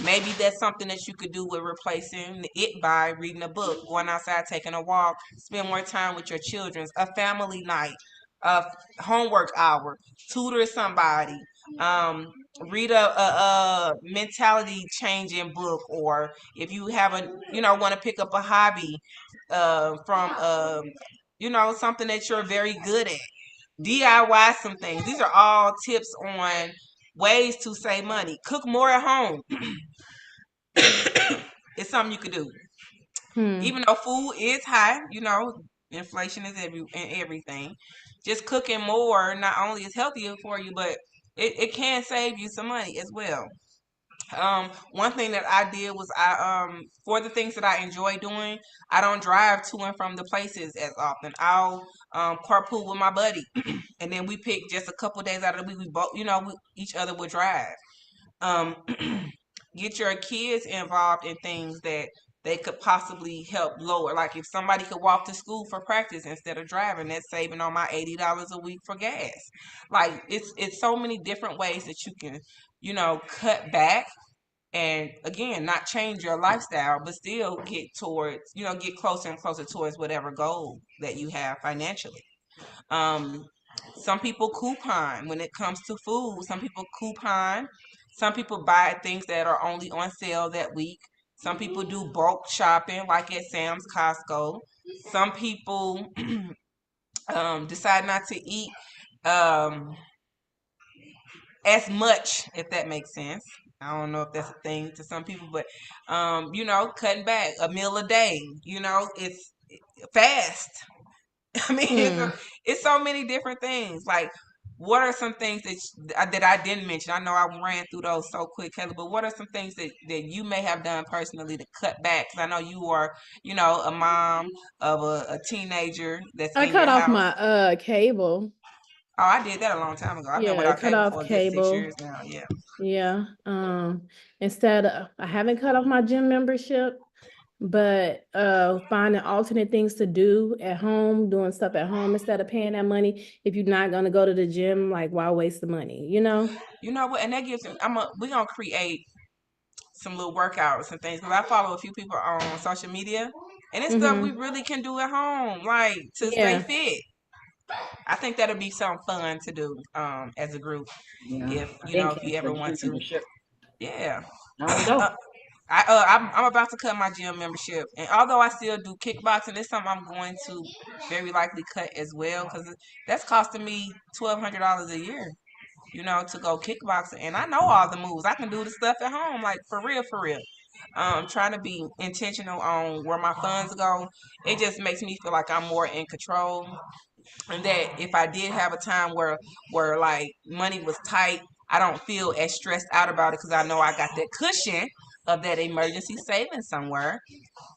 Maybe that's something that you could do with replacing it by reading a book, going outside, taking a walk, spend more time with your children, a family night, a homework hour, tutor somebody, um, read a mentality changing book, or if you have want to pick up a hobby from something that you're very good at. DIY some things. These are all tips on ways to save money. Cook more at home. It's something you could do. Even though food is high, inflation is everything. Just cooking more not only is healthier for you, but it can save you some money as well. One thing that I did was for the things that I enjoy doing, I don't drive to and from the places as often. I'll carpool with my buddy, and then we pick just a couple days out of the week. We both, each other would drive. Um, get your kids involved in things that they could possibly help lower. Like if somebody could walk to school for practice instead of driving, that's saving on my $80 a week for gas. Like it's so many different ways that you can, cut back and again not change your lifestyle, but still get towards, get closer and closer towards whatever goal that you have financially. Um, some people coupon when it comes to food. Some people coupon. Some people buy things that are only on sale that week. Some people do bulk shopping, like at Sam's, Costco. Some people decide not to eat um, as much, if that makes sense. I don't know if that's a thing to some people, but cutting back a meal a day. It's fast. I mean, Mm. it's so many different things. Like, what are some things that I didn't mention? I know I ran through those so quick, Kelly, but what are some things that you may have done personally to cut back? Because I know you are, a mom of a teenager that's I in cut your off house. my cable. Oh, I did that a long time ago. I've been Yeah, without cut cable off for a good 6 years cable. now. Yeah. Yeah. Instead of, I haven't cut off my gym membership, but finding alternate things to do at home, doing stuff at home instead of paying that money. If you're not gonna go to the gym, like why waste the money, you know? You know what? And that gives we're gonna create some little workouts and things because I follow a few people on social media, and it's stuff we Mm-hmm. really can do at home, like to stay Yeah. fit. I think that'll be something fun to do as a group Yeah, if I've been if you ever canceling want gym to. membership. Yeah. I don't go. I'm about to cut my gym membership, and although I still do kickboxing, it's something I'm going to very likely cut as well because that's costing me $1,200 a year. To go kickboxing, and I know all the moves. I can do the stuff at home, like for real, for real. Trying to be intentional on where my funds go. It just makes me feel like I'm more in control, and that if I did have a time where like money was tight, I don't feel as stressed out about it because I know I got that cushion of that emergency savings somewhere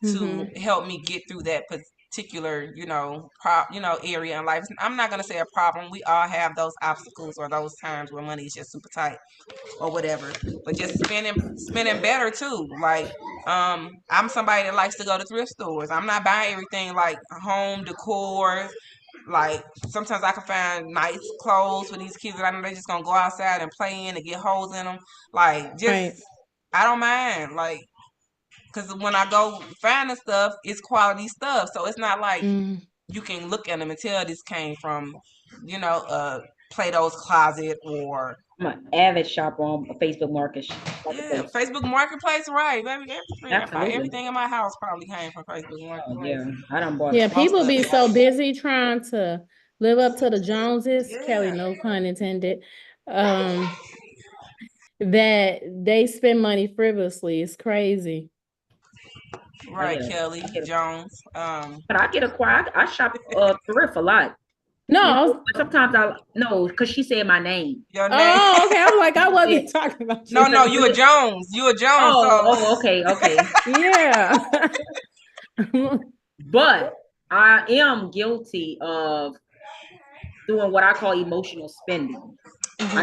to Mm-hmm. help me get through that particular, area in life. I'm not gonna say a problem. We all have those obstacles or those times where money is just super tight or whatever. But just spending better too. Like, I'm somebody that likes to go to thrift stores. I'm not buying everything like home decor. Like sometimes I can find nice clothes for these kids that I know they just gonna go outside and play in and get holes in them. Like, just Right. I don't mind. Like, because when I go find the stuff, it's quality stuff. So it's not like Mm. you can look at them and tell this came from, Plato's Closet or I'm an avid shopper on Facebook yeah, Marketplace. Facebook Marketplace, right? Baby, Absolutely. everything in my house probably came from Facebook Oh Marketplace. yeah, I done bought. Yeah, Most people of be it. so busy trying to live up to the Joneses, Kelly, Yeah, no pun intended, um, that they spend money frivolously. It's crazy. I right, get a, Kelly I get a, Jones. but I get a quiet. I shop thrift a lot. No, You I know, was, but sometimes I no, because she said my name. Your name? oh, okay. I was like, I Yeah. wasn't talking about No, you. no, you a Jones. You a Jones. So Okay, okay. Yeah. But I am guilty of doing what I call emotional spending. Hmm.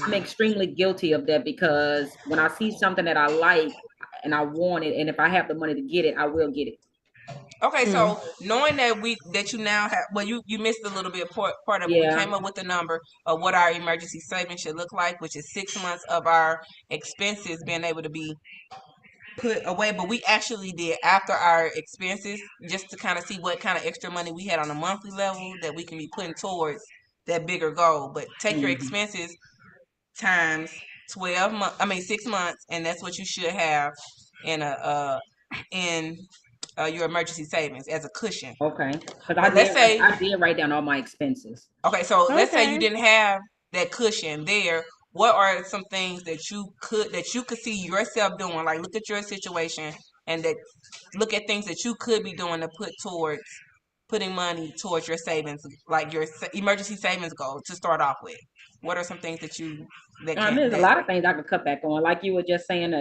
I'm extremely guilty of that because when I see something that I like and I want it, and if I have the money to get it, I will get it. okay, Mm. so knowing that you now have, well, you missed a little bit part of it. We Yeah. came up with the number of what our emergency savings should look like, which is 6 months of our expenses being able to be put away. But we actually did after our expenses just to kind of see what kind of extra money we had on a monthly level that we can be putting towards that bigger goal. But take your Mhm. expenses times 12 months, I mean 6 months, and that's what you should have in in your emergency savings as a cushion. Okay. Because But let's say, I did write down all my expenses. okay, so let's say you Okay. didn't have that cushion there. What are some things that you could see yourself doing? Like look at your situation and that look at things that you could be doing to put towards putting money towards your savings, like your emergency savings goal to start off with. What are some things that you that I mean, can there's a that lot of things I could cut back on. Like you were just saying,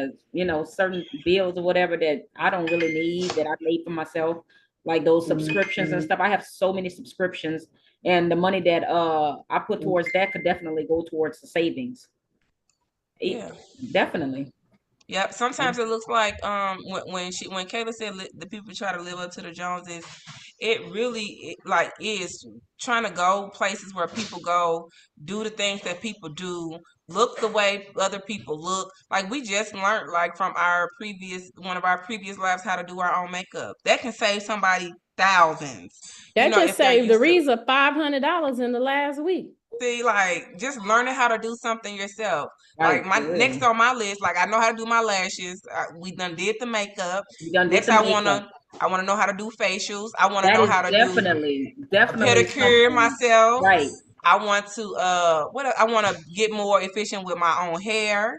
certain bills or whatever that I don't really need that I made for myself, like those subscriptions and stuff. I have so many subscriptions, and the money that I put towards that could definitely go towards the savings. yeah. Definitely. Yep. Sometimes it looks like when Kayla said the people try to live up to the Joneses, it really like is trying to go places where people go, do the things that people do, look the way other people look. Like we just learned like from our previous one of our previous lives how to do our own makeup. That can save somebody thousands. That just If they're saved used to Ariza $500 in the last week. see, like just learning how to do something yourself. Like Right, my for next real. on my list, like I know how to do my lashes. We done did the makeup. You done did Next, the makeup. I wanna know how to do facials. I wanna That know is how to do definitely, a definitely pedicure something. myself. Right. I want to I want to get more efficient with my own hair.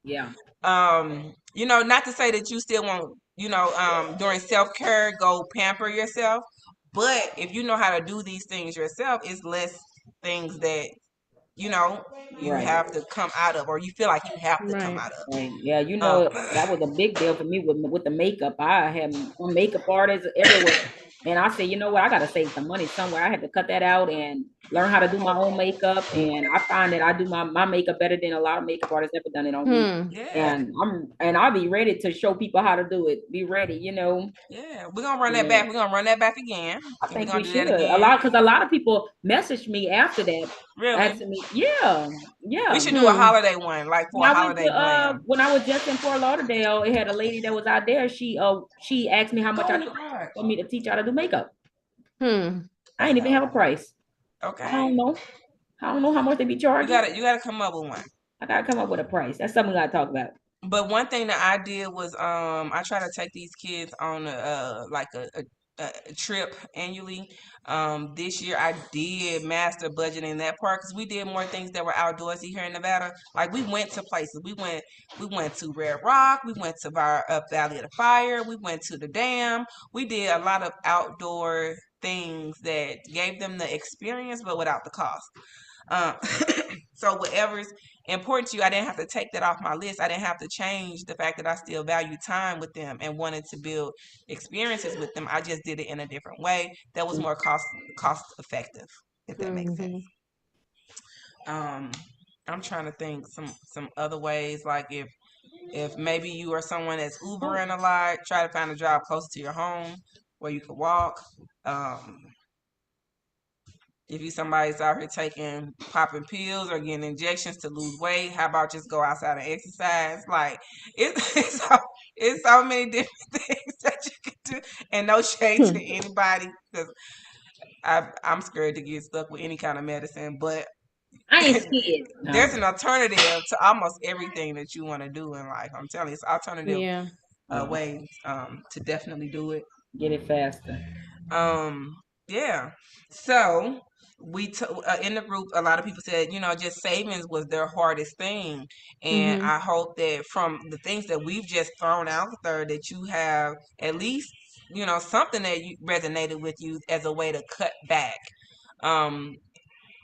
Yeah. Not to say that you still won't, during self-care go pamper yourself, but if you know how to do these things yourself, it's less things that you know you Right. have to come out of or you feel like you have to come Right. out of. Right. Yeah, Um, that was a big deal for me with the makeup. I had some makeup artists everywhere. And I said, you know what, I gotta save some money somewhere. I had to cut that out and learn how to do my own makeup. And I find that I do my makeup better than a lot of makeup artists ever done it on me. Hmm. yeah, And I'll be ready to show people how to do it. Be ready, you know. yeah, we're gonna run that Yeah. back. We're gonna run that back again, I and we're think we gonna do should. that again. Because a lot of people messaged me after that, Really, asking me, yeah, we yeah. should do a Hmm. holiday one, like for When a I went holiday to glam. when I was just in Fort Lauderdale, it had a lady that was out there. She asked me how much Go I in the charged garage. for me to teach how to do makeup. Hmm. I ain't even have a price. I Okay, don't know. I don't know how much they be you charging. gotta come up with one. I gotta come up with a price. That's something we gotta talk about. But one thing that I did was I try to take these kids on a trip annually. This year I did master budgeting that part because we did more things that were outdoorsy here in Nevada. Like we went to places. We went to Red Rock. We went to Valley of the Fire. We went to the dam. We did a lot of outdoor things that gave them the experience but without the cost. Um, so whatever's important to you, I didn't have to take that off my list. I didn't have to change the fact that I still value time with them and wanted to build experiences with them. I just did it in a different way that was more cost effective, if that makes sense. Hmm. Um, I'm trying to think some other ways, like if maybe you are someone that's Ubering a lot, try to find a job close to your home where you could walk. Um, if you somebody's out here popping pills or getting injections to lose weight, how about just go outside and exercise? Like it's so many different things that you can do. And no shade to anybody because I'm scared to get stuck with any kind of medicine. But I ain't scared. there's No. an alternative to almost everything that you want to do in life. I'm telling you, it's alternative Yeah. Yeah. ways to definitely do it. Get it faster. Um, yeah. So in the group, a lot of people said, just savings was their hardest thing, and Hmm. I hope that from the things that we've just thrown out there, that you have at least something that you resonated with you as a way to cut back. Um,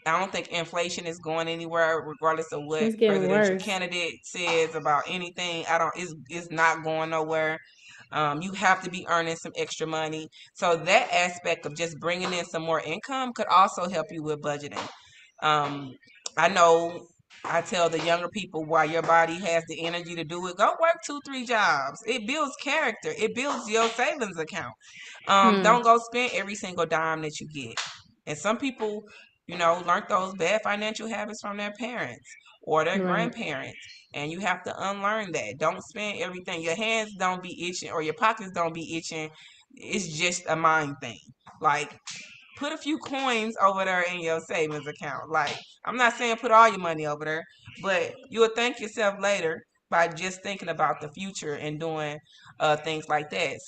I don't think inflation is going anywhere, regardless of what It's getting presidential worse. candidate says about anything. I don't. It's not going nowhere. You have to be earning some extra money. So that aspect of just bringing in some more income could also help you with budgeting. Um, I know I tell the younger people while your body has the energy to do it, go work 2, 3 jobs. It builds character. It builds your savings account. Hmm. Don't go spend every single dime that you get. And some people, learned those bad financial habits from their parents or their Right. grandparents. And you have to unlearn that. Don't spend everything. Your hands don't be itching or your pockets don't be itching. It's just a mind thing. Like put a few coins over there in your savings account. Like, I'm not saying put all your money over there, but you'll thank yourself later by just thinking about the future and doing things like that.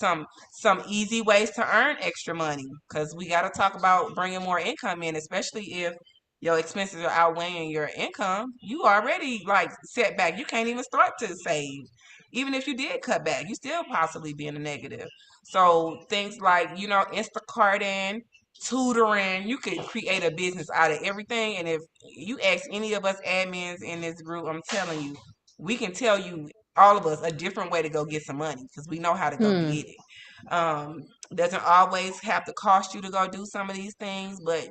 Some easy ways to earn extra money because we got to talk about bringing more income in, especially if your expenses are outweighing your income. You already like set back. You can't even start to save. Even if you did cut back, you still possibly be in a negative. So things like, Instacarting, tutoring, you could create a business out of everything. And if you ask any of us admins in this group, I'm telling you, we can tell you all of us a different way to go get some money because we know how to go Hmm. get it. Doesn't always have to cost you to go do some of these things, but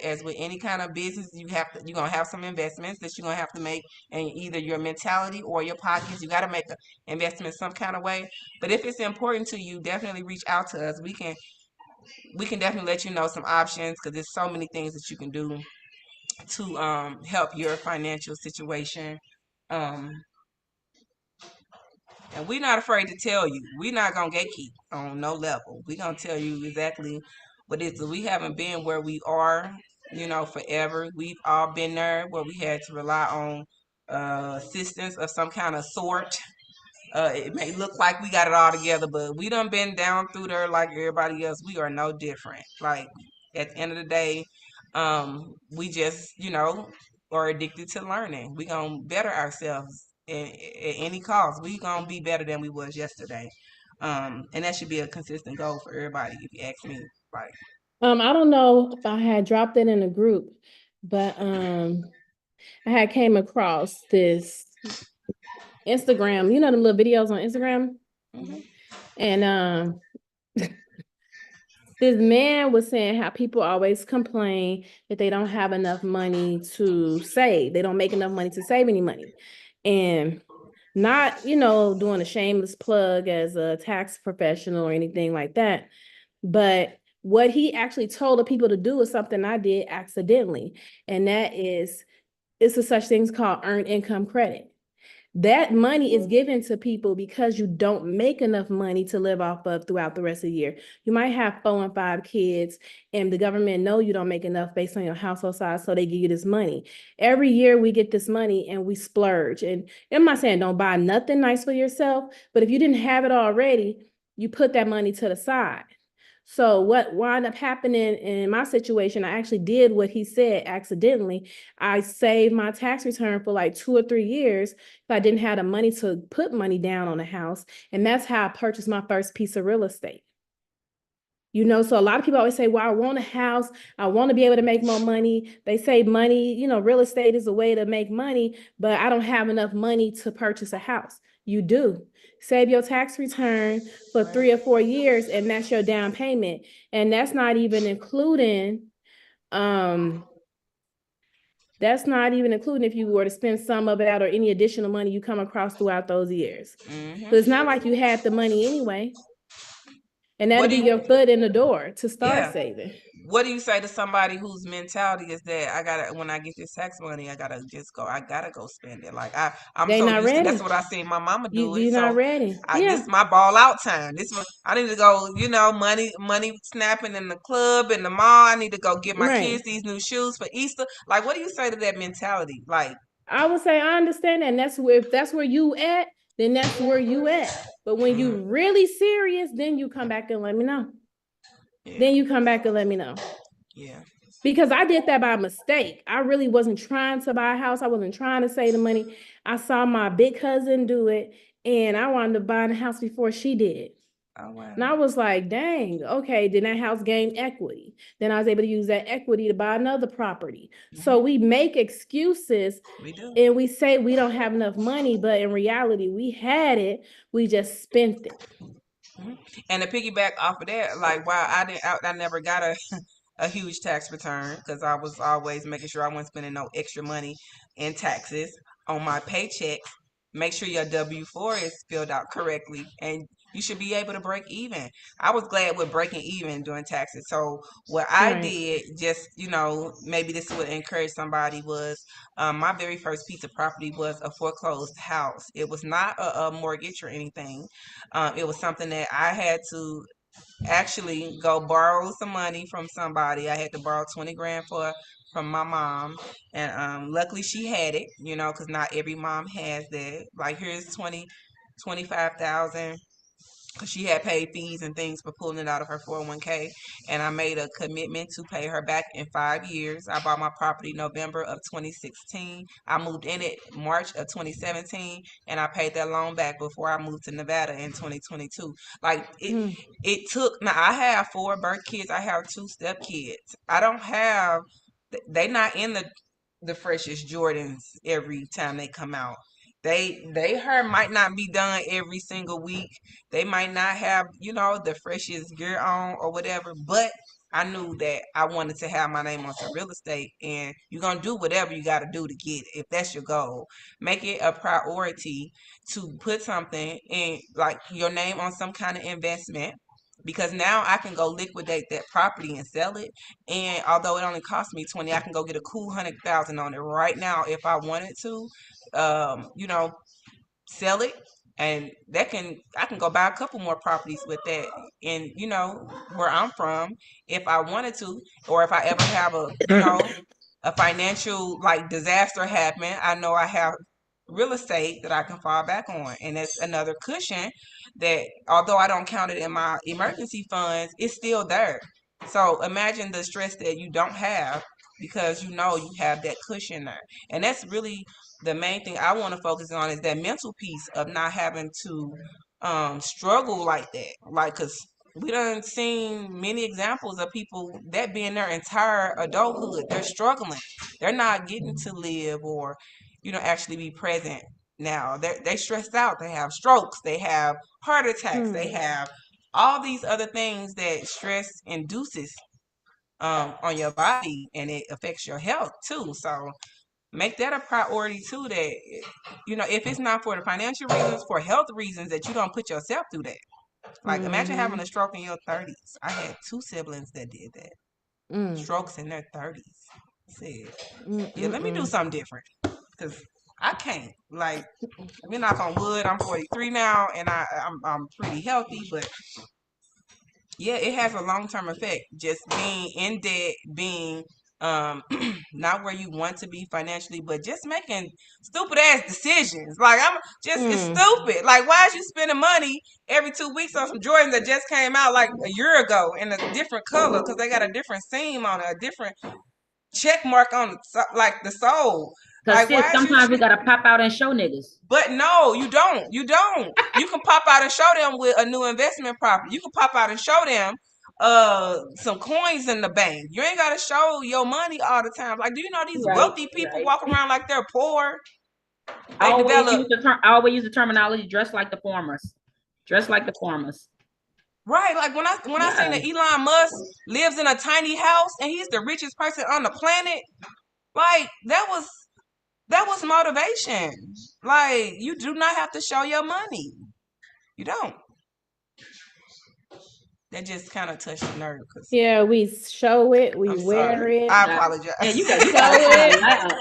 as with any kind of business, you're gonna have some investments that you're gonna have to make in either your mentality or your pockets. You got to make an investment some kind of way. But if it's important to you, definitely reach out to us. We can definitely let you know some options, because there's so many things that you can do to help your financial situation. Um, and we're not afraid to tell you. We're not gonna gatekeep on no level. We're gonna tell you exactly what it is. We haven't been where we are, forever. We've all been there where we had to rely on assistance of some kind of sort. It may look like we got it all together, but we done been down through there like everybody else. We are no different. Like, at the end of the day, we just, are addicted to learning. We gonna better ourselves at any cost. We gonna be better than we was yesterday. And that should be a consistent goal for everybody, if you ask me. Like, I don't know if I had dropped it in a group, but I had came across this Instagram, you know them little videos on Instagram? mhm. And this man was saying how people always complain that they don't have enough money to save. They don't make enough money to save any money. And not, doing a shameless plug as a tax professional or anything like that. But what he actually told the people to do is something I did accidentally. And that is, it's a such things called earned income credit. That money is given to people because you don't make enough money to live off of throughout the rest of the year. You might have 4 and 5 kids, and the government know you don't make enough based on your household size, so they give you this money. Every year we get this money and we splurge. And I'm not saying don't buy nothing nice for yourself, but if you didn't have it already, you put that money to the side. So what wound up happening in my situation, I actually did what he said accidentally. I saved my tax return for like 2 or 3 years if I didn't have the money to put money down on a house. And that's how I purchased my first piece of real estate. So a lot of people always say, well, I want a house. I want to be able to make more money. They say money, real estate is a way to make money, but I don't have enough money to purchase a house. You do. Save your tax return for 3 or 4 years, and that's your down payment. And that's not even including, if you were to spend some of it out or any additional money you come across throughout those years. So it's not like you had the money anyway. And that'll be your foot in the door to start saving. What do you say to somebody whose mentality is that when I get this tax money, I gotta go spend it? Like, I'm They so not used to, ready. that's what I seen my mama do it. You're So not ready. this is my ball out time. I need to go, money snapping in the club, in the mall. I need to go get my kids these new shoes for Easter. Like, what do you say to that mentality? Like, I would say I understand that. And if that's where you at, then that's where you at. But when you really serious, then you come back and let me know. Yeah. Because I did that by mistake. I really wasn't trying to buy a house. I wasn't trying to save the money. I saw my big cousin do it, and I wanted to buy a house before she did. Oh, wow. And I was like, dang, okay, then that house gained equity. Then I was able to use that equity to buy another property. So we make excuses. We do. And we say we don't have enough money, but in reality, we had it. We just spent it. And to piggyback off of that, like, wow, I never got a huge tax return, because I was always making sure I wasn't spending no extra money in taxes on my paychecks. Make sure your W-4 is filled out correctly, and you should be able to break even. I was glad with breaking even doing taxes. So what I did, just, maybe this would encourage somebody, was my very first piece of property was a foreclosed house. It was not a mortgage or anything. It was something that I had to actually go borrow some money from somebody. I had to borrow 20 grand from my mom, and luckily she had it, because not every mom has that. Like, here's 25,000, because she had paid fees and things for pulling it out of her 401k, and I made a commitment to pay her back in 5 years. I bought my property November of 2016. I moved in it March of 2017, and I paid that loan back before I moved to Nevada in 2022. Like, it took. Now, I have 4 birth kids. I have 2 step kids. I don't have. They not in the freshest Jordans every time they come out. Hair might not be done every single week. They might not have, the freshest gear on or whatever, but I knew that I wanted to have my name on some real estate, and you're gonna do whatever you gotta do to get it if that's your goal. Make it a priority to put something in, like your name on some kind of investment, because now I can go liquidate that property and sell it. And although it only cost me 20, I can go get a cool 100,000 on it right now if I wanted to. You know, sell it, and I can go buy a couple more properties with that. And where I'm from, if I wanted to, or if I ever have a financial like disaster happen, I know I have real estate that I can fall back on, and that's another cushion that, although I don't count it in my emergency funds, it's still there. So imagine the stress that you don't have because you have that cushion there. And that's really the main thing I want to focus on, is that mental piece of not having to struggle like that. Like, cause we done seen many examples of people that being their entire adulthood, they're struggling. They're not getting to live or, actually be present now. They stressed out. They have strokes. They have heart attacks. They have all these other things that stress induces on your body, and it affects your health too. So make that a priority too, that if it's not for the financial reasons, for health reasons, that you don't put yourself through that. Like, imagine having a stroke in your 30s. I had two siblings that did that. Strokes in their 30s. Said, yeah, let me do something different, because I can't. Like, we knock on wood, I'm 43 now, and I'm pretty healthy, but yeah, it has a long-term effect. Just being in debt, being not where you want to be financially, but just making stupid ass decisions. Like, it's stupid. Like, why is you spending money every 2 weeks on some Jordans that just came out like a year ago in a different color because they got a different seam on it, a different check mark on like the sole. Cause Like, sis, why is you? sometimes we gotta pop out and show niggas. But no, you don't. You don't. You can pop out and show them with a new investment property. You can pop out and show them some coins in the bank. You ain't gotta show your money all the time. Like, do you know these wealthy people walk around like they're poor? I always use the terminology, dress like the farmers. Dress like the farmers. Right. Like, when I seen that Elon Musk lives in a tiny house and he's the richest person on the planet, like, that was motivation. Like, you do not have to show your money. You don't. That just kind of touched the nerve. Yeah, we show it, we I'm wear sorry. it. I apologize. Yeah, you Show got it.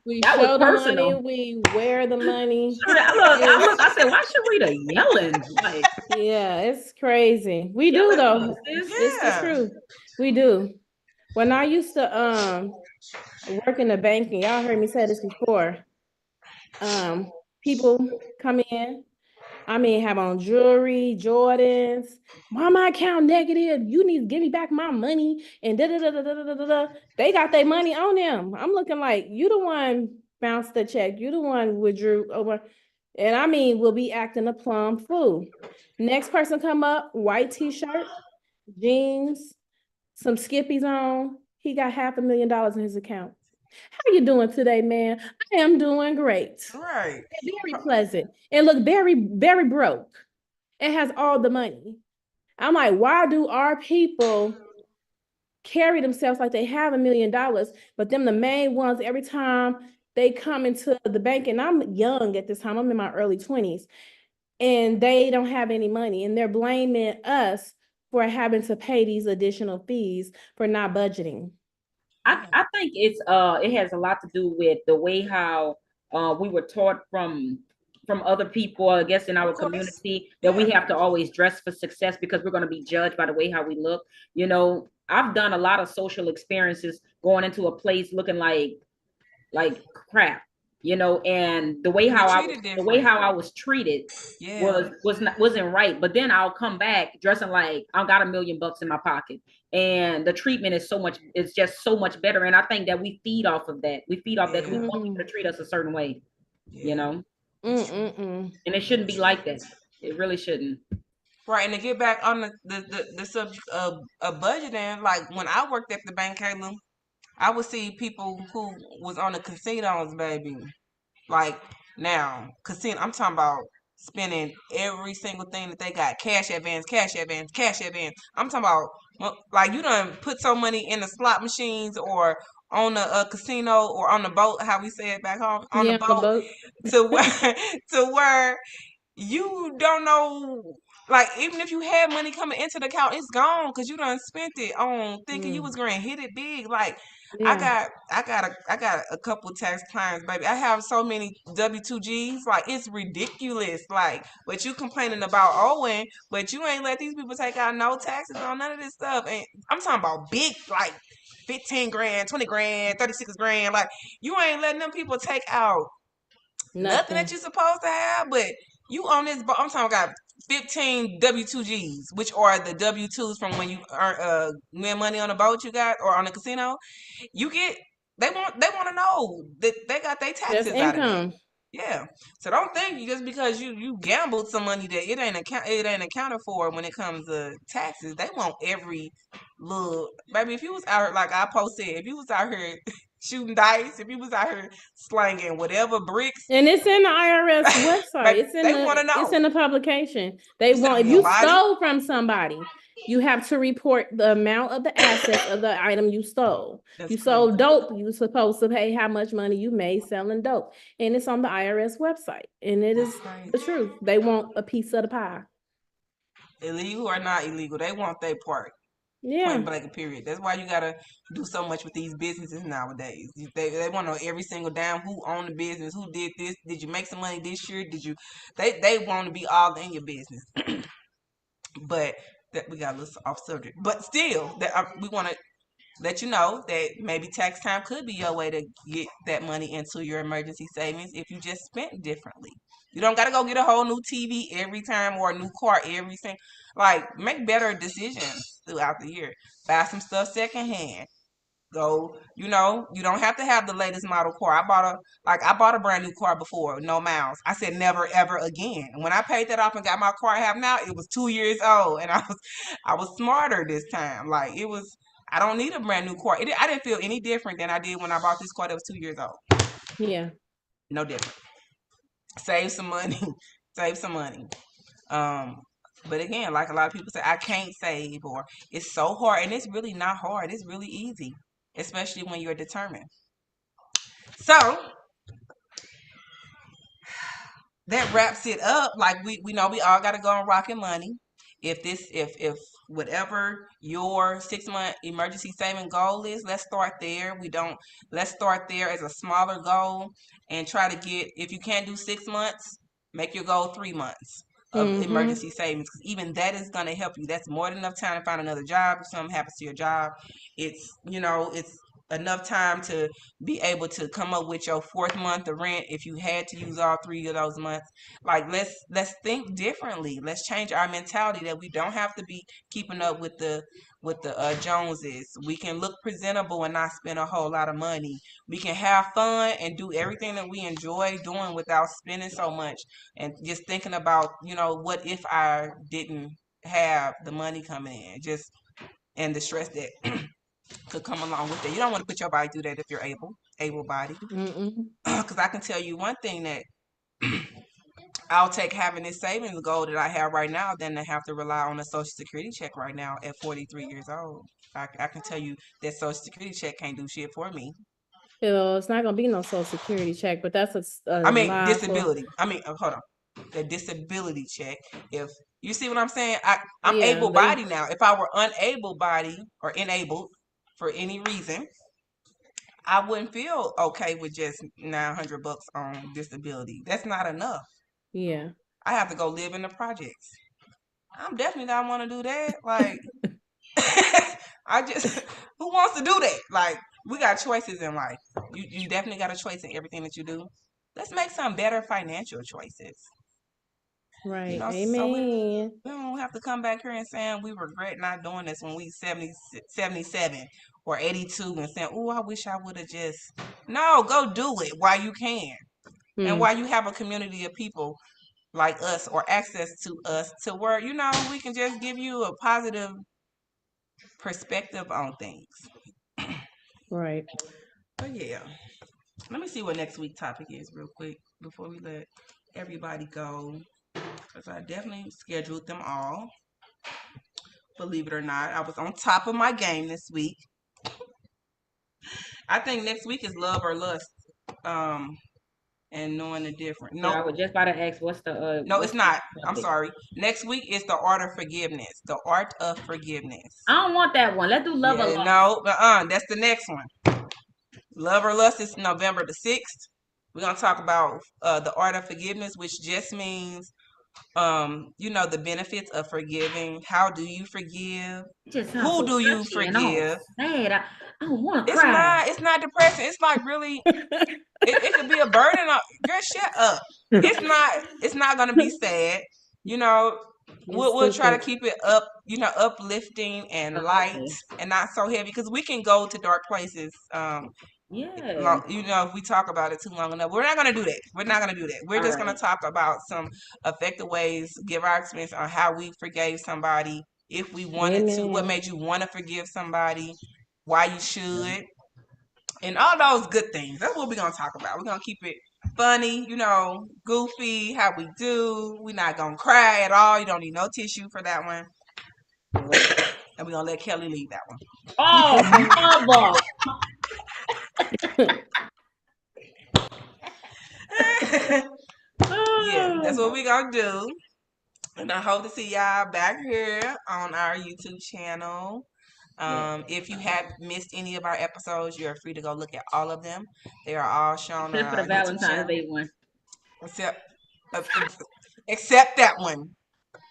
We that show was the personal. money, we wear the money. I said, why Sharita yelling? Like, Yeah, it's crazy. We do though. It's the truth. We do. When I used to work in the banking, y'all heard me say this before. People come in, have on jewelry, Jordans. Why my account negative? You need to give me back my money. And da da da da da da da da. They got their money on them. I'm looking like you the one bounced the check. You the one withdrew over. And will be acting a plum fool. Next person come up, white t-shirt, jeans, some skippies on. He got $500,000 in his account. How you doing today, man? I am doing great. Right. Very pleasant. And look very, very broke. It has all the money. I'm like, why do our people carry themselves like they have $1 million, but them the main ones every time they come into the bank? And I'm young at this time. I'm in my early 20s. And they don't have any money. And they're blaming us for having to pay these additional fees for not budgeting. I think it has a lot to do with the way how we were taught from other people, I guess, in our community, that we have to always dress for success because we're going to be judged by the way how we look. I've done a lot of social experiences going into a place looking like crap, and the way how I was treated wasn't right. But then I'll come back dressing like I got $1 million in my pocket, and the treatment is just so much better. And I think that we feed off of that. We feed off that. We want people to treat us a certain way, and it shouldn't be like that. It really shouldn't. Right. And to get back on the subject of budgeting, like when I worked at the bank, Caleb, I would see people who was on the casinos, baby. Like, Now, casino, I'm talking about spending every single thing that they got. Cash advance, cash advance, cash advance. I'm talking about like you done put so money in the slot machines or on a casino or on the boat, how we say it back home, on the Yeah, on the boat boat. to where to where you don't know, like even if you had money coming into the account, it's gone because you done spent it on thinking you was gonna hit it big. Like Yeah. I got a couple tax clients, baby. I have so many W2Gs, like it's ridiculous. Like, but you complaining about owing, but you ain't let these people take out no taxes on none of this stuff. And I'm talking about big, like 15 grand, 20 grand, 36 grand. Like you ain't letting them people take out nothing that Nothing. you're supposed to have, but you on this. I'm talking about 15 W2Gs, which are the W2s from when you earn win money on a boat you got or on a casino. You get they want to know that they got their That's taxes out of that. income. Yeah. So don't think just because you gambled some money that it ain't accounted for when it comes to taxes. They want every little baby. If you was out here like I posted, if you was out here shooting dice, if you was out here slanging whatever bricks, And it's in the IRS website. baby, they want to It's know. in the publication. They You said want, on if your you body. stole from somebody, you have to report the amount of the assets of the item you stole. That's You crazy. sold dope, you supposed to pay how much money you made selling dope. And it's on the IRS website. And it is Right. the truth. They want a piece of the pie. Illegal or not illegal, they want their part. Yeah. Point blank, period. That's why you gotta do so much with these businesses nowadays. They want to know every single damn who owned the business, who did this, did you make some money this year, did you? They want to be all in your business. But that we got a little off subject. But still, that we want to let you know that maybe tax time could be your way to get that money into your emergency savings if you just spent differently. You don't got to go get a whole new TV every time or a new car every single. Like make better decisions throughout the year. Buy some stuff secondhand. Go, you don't have to have the latest model car. I bought a brand new car before, no miles. I said never ever again. And when I paid that off and got my car I have now, it was 2 years old, and I was smarter this time. Like it was, I don't need a brand new car. I didn't feel any different than I did when I bought this car that was 2 years old. Yeah. No different. Save some money. Save some money. Um, but again, like a lot of people say, I can't save or it's so hard, and it's really not hard. It's really easy, especially when you're determined. So that wraps it up. Like we know we all got to go on Rocket Money. If whatever your 6 month emergency saving goal is, let's start there. Let's start there as a smaller goal and try to get, if you can't do 6 months, make your goal 3 months of emergency savings, because even that is going to help you. That's more than enough time to find another job if something happens to your job. It's enough time to be able to come up with your fourth month of rent if you had to use all 3 of those months. Like let's think differently. Let's change our mentality that we don't have to be keeping up with the Joneses. We can look presentable and not spend a whole lot of money. We can have fun and do everything that we enjoy doing without spending so much, and just thinking about, what if I didn't have the money coming in, just and the stress that could come along with it. You don't want to put your body through that if you're able bodied. Because I can tell you one thing, that I'll take having this savings goal that I have right now than to have to rely on a social security check right now at 43 years old. I can tell you that social security check can't do shit for me. Well, it's not gonna be no social security check, but that's a I mean lie for, disability. Hold on. The disability check. If you see what I'm saying, I'm yeah, able bodied now. If I were unable bodied or enabled for any reason, I wouldn't feel okay with just $900 on disability. That's not enough. yeah. I have to go live in the projects. I'm definitely not want to do that. Like, I just, who wants to do that? Like, we got choices in life. You definitely got a choice in everything that you do. Let's make some better financial choices. Right. So Amen. we don't have to come back here and saying we regret not doing this when we 77 or 82 and saying, oh, I wish I would have just. No, go do it while you can. And while you have a community of people like us or access to us to where, we can just give you a positive perspective on things. Right. But yeah. Let me see what next week topic is real quick before we let everybody go. Because I definitely scheduled them all. Believe it or not, I was on top of my game this week. I think next week is love or lust. And knowing the difference. Yeah, I Nope. was just about to ask what's the No, what's it's not. the I'm topic? sorry. Next week is the art of forgiveness. The art of forgiveness. I don't want that one. Let's do love or Yeah, lust. no, that's the next one. Love or lust is November the 6th. We're gonna talk about the art of forgiveness, which just means the benefits of forgiving. How do you forgive? It just sounds Who so do you touchy and all forgive? sad. I don't want to It's cry. not. It's not depressing. It's like really. It could be a burden on. Girl, shut up. It's not. It's not gonna be sad. You know. It's We'll try to stupid. keep it up. Uplifting and Oh, light okay. and not so heavy because we can go to dark places. Yeah. If we talk about it too long enough, we're not gonna do that. We're not gonna do that. We're All just gonna right. talk about some effective ways, give our experience on how we forgave somebody, if we wanted to, what Amen. made you want to forgive somebody, why you should, and all those good things. That's what we're gonna talk about. We're gonna keep it funny, goofy, how we do. We're not gonna cry at all. You don't need no tissue for that one. And we're gonna let Kelly lead that one. Oh, mother. Yeah, that's what Oh, we're gonna do. And I hope to see y'all back here on our YouTube channel. yeah. If you have missed any of our episodes, you're free to go look at all of them. They are all shown on Except for the our YouTube Valentine's channel, Day one. except uh, except that one.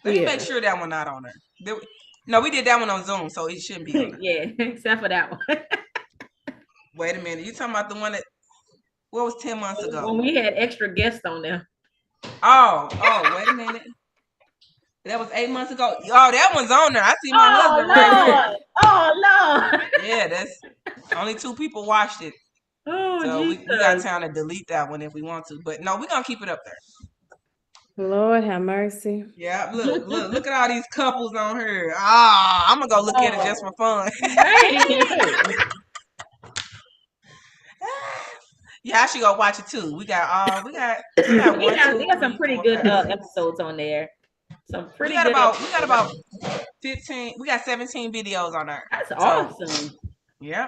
Let me make Yeah. sure that one not on there. No, we did that one on Zoom, so it shouldn't be on there. Yeah, except for that one. Wait a minute, you talking about the one that what was 10 months ago? When we had extra guests on there. Oh, wait a minute. That was 8 months ago. Oh, that one's on there. I see my Oh husband right here. Lord. Oh Lord. Yeah, that's only 2 people watched it. Oh So we got Jesus. time to delete that one if we want to. But no, we're gonna keep it up there. Lord have mercy. Yeah, look at all these couples on here. I'm gonna go look at it just for fun. Man. Yeah, I should go watch it too. We got We one, got two, we got some three, pretty 4, good 5, 6. episodes on there. Some We pretty got good about episodes. 15. We got 17 videos on there. That's So awesome. yeah.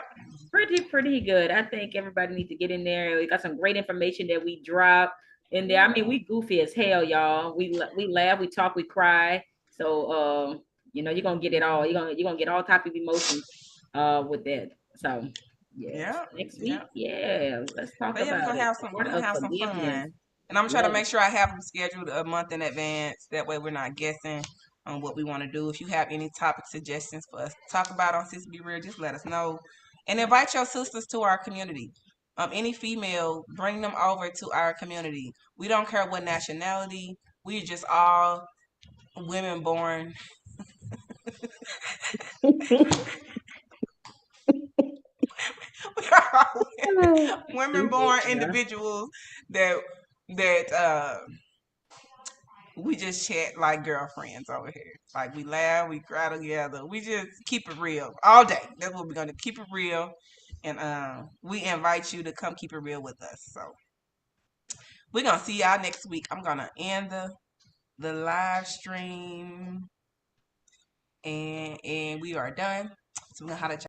Pretty good. I think everybody needs to get in there. We got some great information that we drop in there. I mean, we goofy as hell, y'all. We laugh, we talk, we cry. So you're gonna get it all. You're gonna get all type of emotions with that. So yes. Yeah. Next Yeah. week, yeah, let's talk But yeah, about it. The we're art gonna of have some forgiveness. fun. And I'm gonna try to Love make it. sure I have them scheduled a month in advance. That way we're not guessing on what we want to do. If you have any topic suggestions for us to talk about on Sis Be Real, just let us know. And invite your sisters to our community. Any female, bring them over to our community. We don't care what nationality. We're just all women born. We are all women born individuals that we just chat like girlfriends over here. Like we laugh, we cry together. We just keep it real all day. That's what we're gonna keep it real. And we invite you to come keep it real with us. So we're gonna see y'all next week. I'm gonna end the live stream and we are done. So we're gonna holler at y'all.